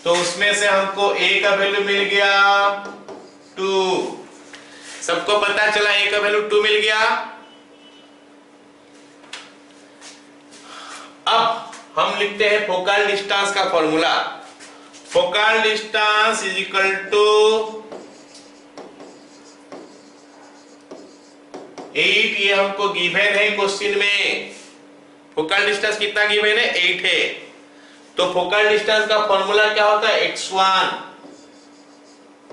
तो उसमें से हमको a का वैल्यू मिल गया 2। सबको पता चला a का वैल्यू 2 मिल गया। अब हम लिखते हैं फोकल डिस्टेंस का formula. Focal distance is equal to 8, ये हमको गिवन है क्वेश्चन में। फोकल डिस्टेंस कितना गिवन है, 8 है। तो फोकल डिस्टेंस का फॉर्मूला क्या होता है, x1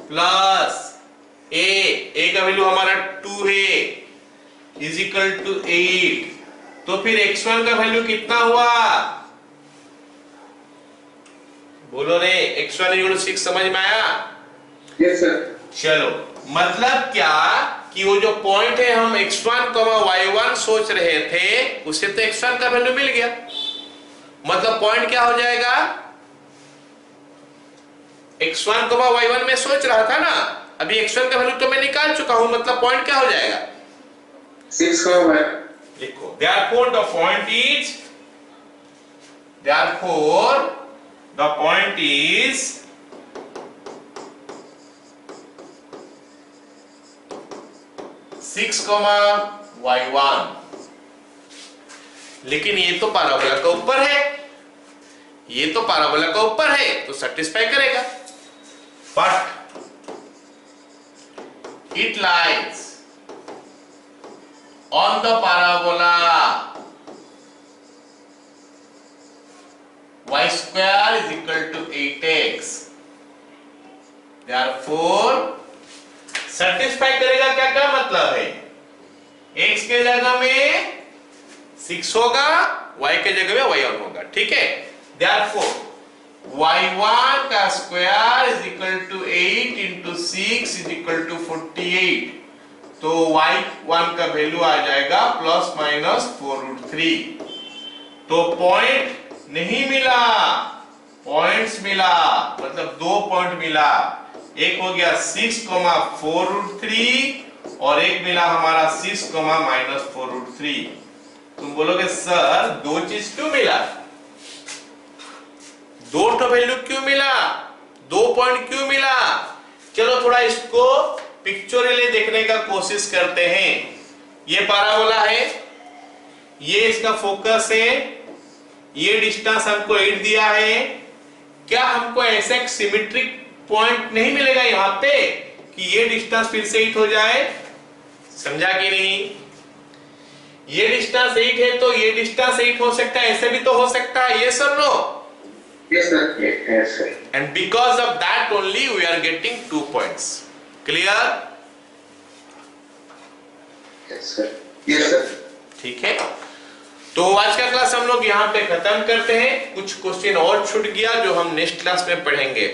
प्लस a का वैल्यू हमारा 2 है, इज इक्वल टू 8। तो फिर x1 का वैल्यू कितना हुआ, बोलो रे। x1 इक्वल टू 6 समझ में आया? Yes sir. चलो, मतलब क्या कि वो जो पॉइंट है हम x1, y1 सोच रहे थे, उसे तो x1 का वैल्यू मिल गया। मतलब पॉइंट क्या हो जाएगा, x1, y1 में सोच रहा था ना, अभी x1 का वैल्यू तो मैं निकाल चुका हूं, मतलब पॉइंट क्या हो जाएगा, 6 का y। देखो, therefore the point is 6, y1। लेकिन ये तो पैराबोला का ऊपर है, ये तो पैराबोला का ऊपर है, तो सेटिस्फाई करेगा। But it lies on the parabola y square is equal to 8x। therefore satisfy करेगा, क्या क्या मतलब है, x के जगह में 6 होगा, y के जगह में y1 होगा, ठीक है। therefore y1 का square is equal to 8 into 6 is equal to 48। तो y1 का वैल्यू आ जाएगा प्लस माइनस 4√3। तो पॉइंट नहीं मिला, पॉइंट्स मिला, मतलब 2 पॉइंट मिला। एक हो गया 6, 4√3 और एक मिला हमारा 6, माइनस 4√3। तुम बोलोगे सर 2 चीज क्यों मिला, 2 वैल्यू क्यों मिला, 2 पॉइंट क्यों मिला। चलो थोड़ा इसको पिक्चोरली देखने का कोशिश करते हैं। ये पैराबोला है, ये इसका फोकस है, ये डिस्टेंस हमको 8 दिया है। क्या हमको ऐसा एक सिमेट्रिक पॉइंट नहीं मिलेगा यहाँ पे कि ये डिस्टेंस फिर से 8 हो जाए, समझा कि नहीं। ये डिस्टेंस 8 है तो ये डिस्टेंस 8 हो सकता है, ऐसे भी तो हो सकता है, ये sir no. Yes sir. Yes, sir. And because of that only we are getting 2 points. Clear? Yes, sir. Yes sir. ठीक है, तो आज का क्लास हम लोग यहाँ पे खत्म करते हैं। कुछ क्वेश्चन और छूट गया जो हम नेक्स्ट क्लास में पढ़ेंगे।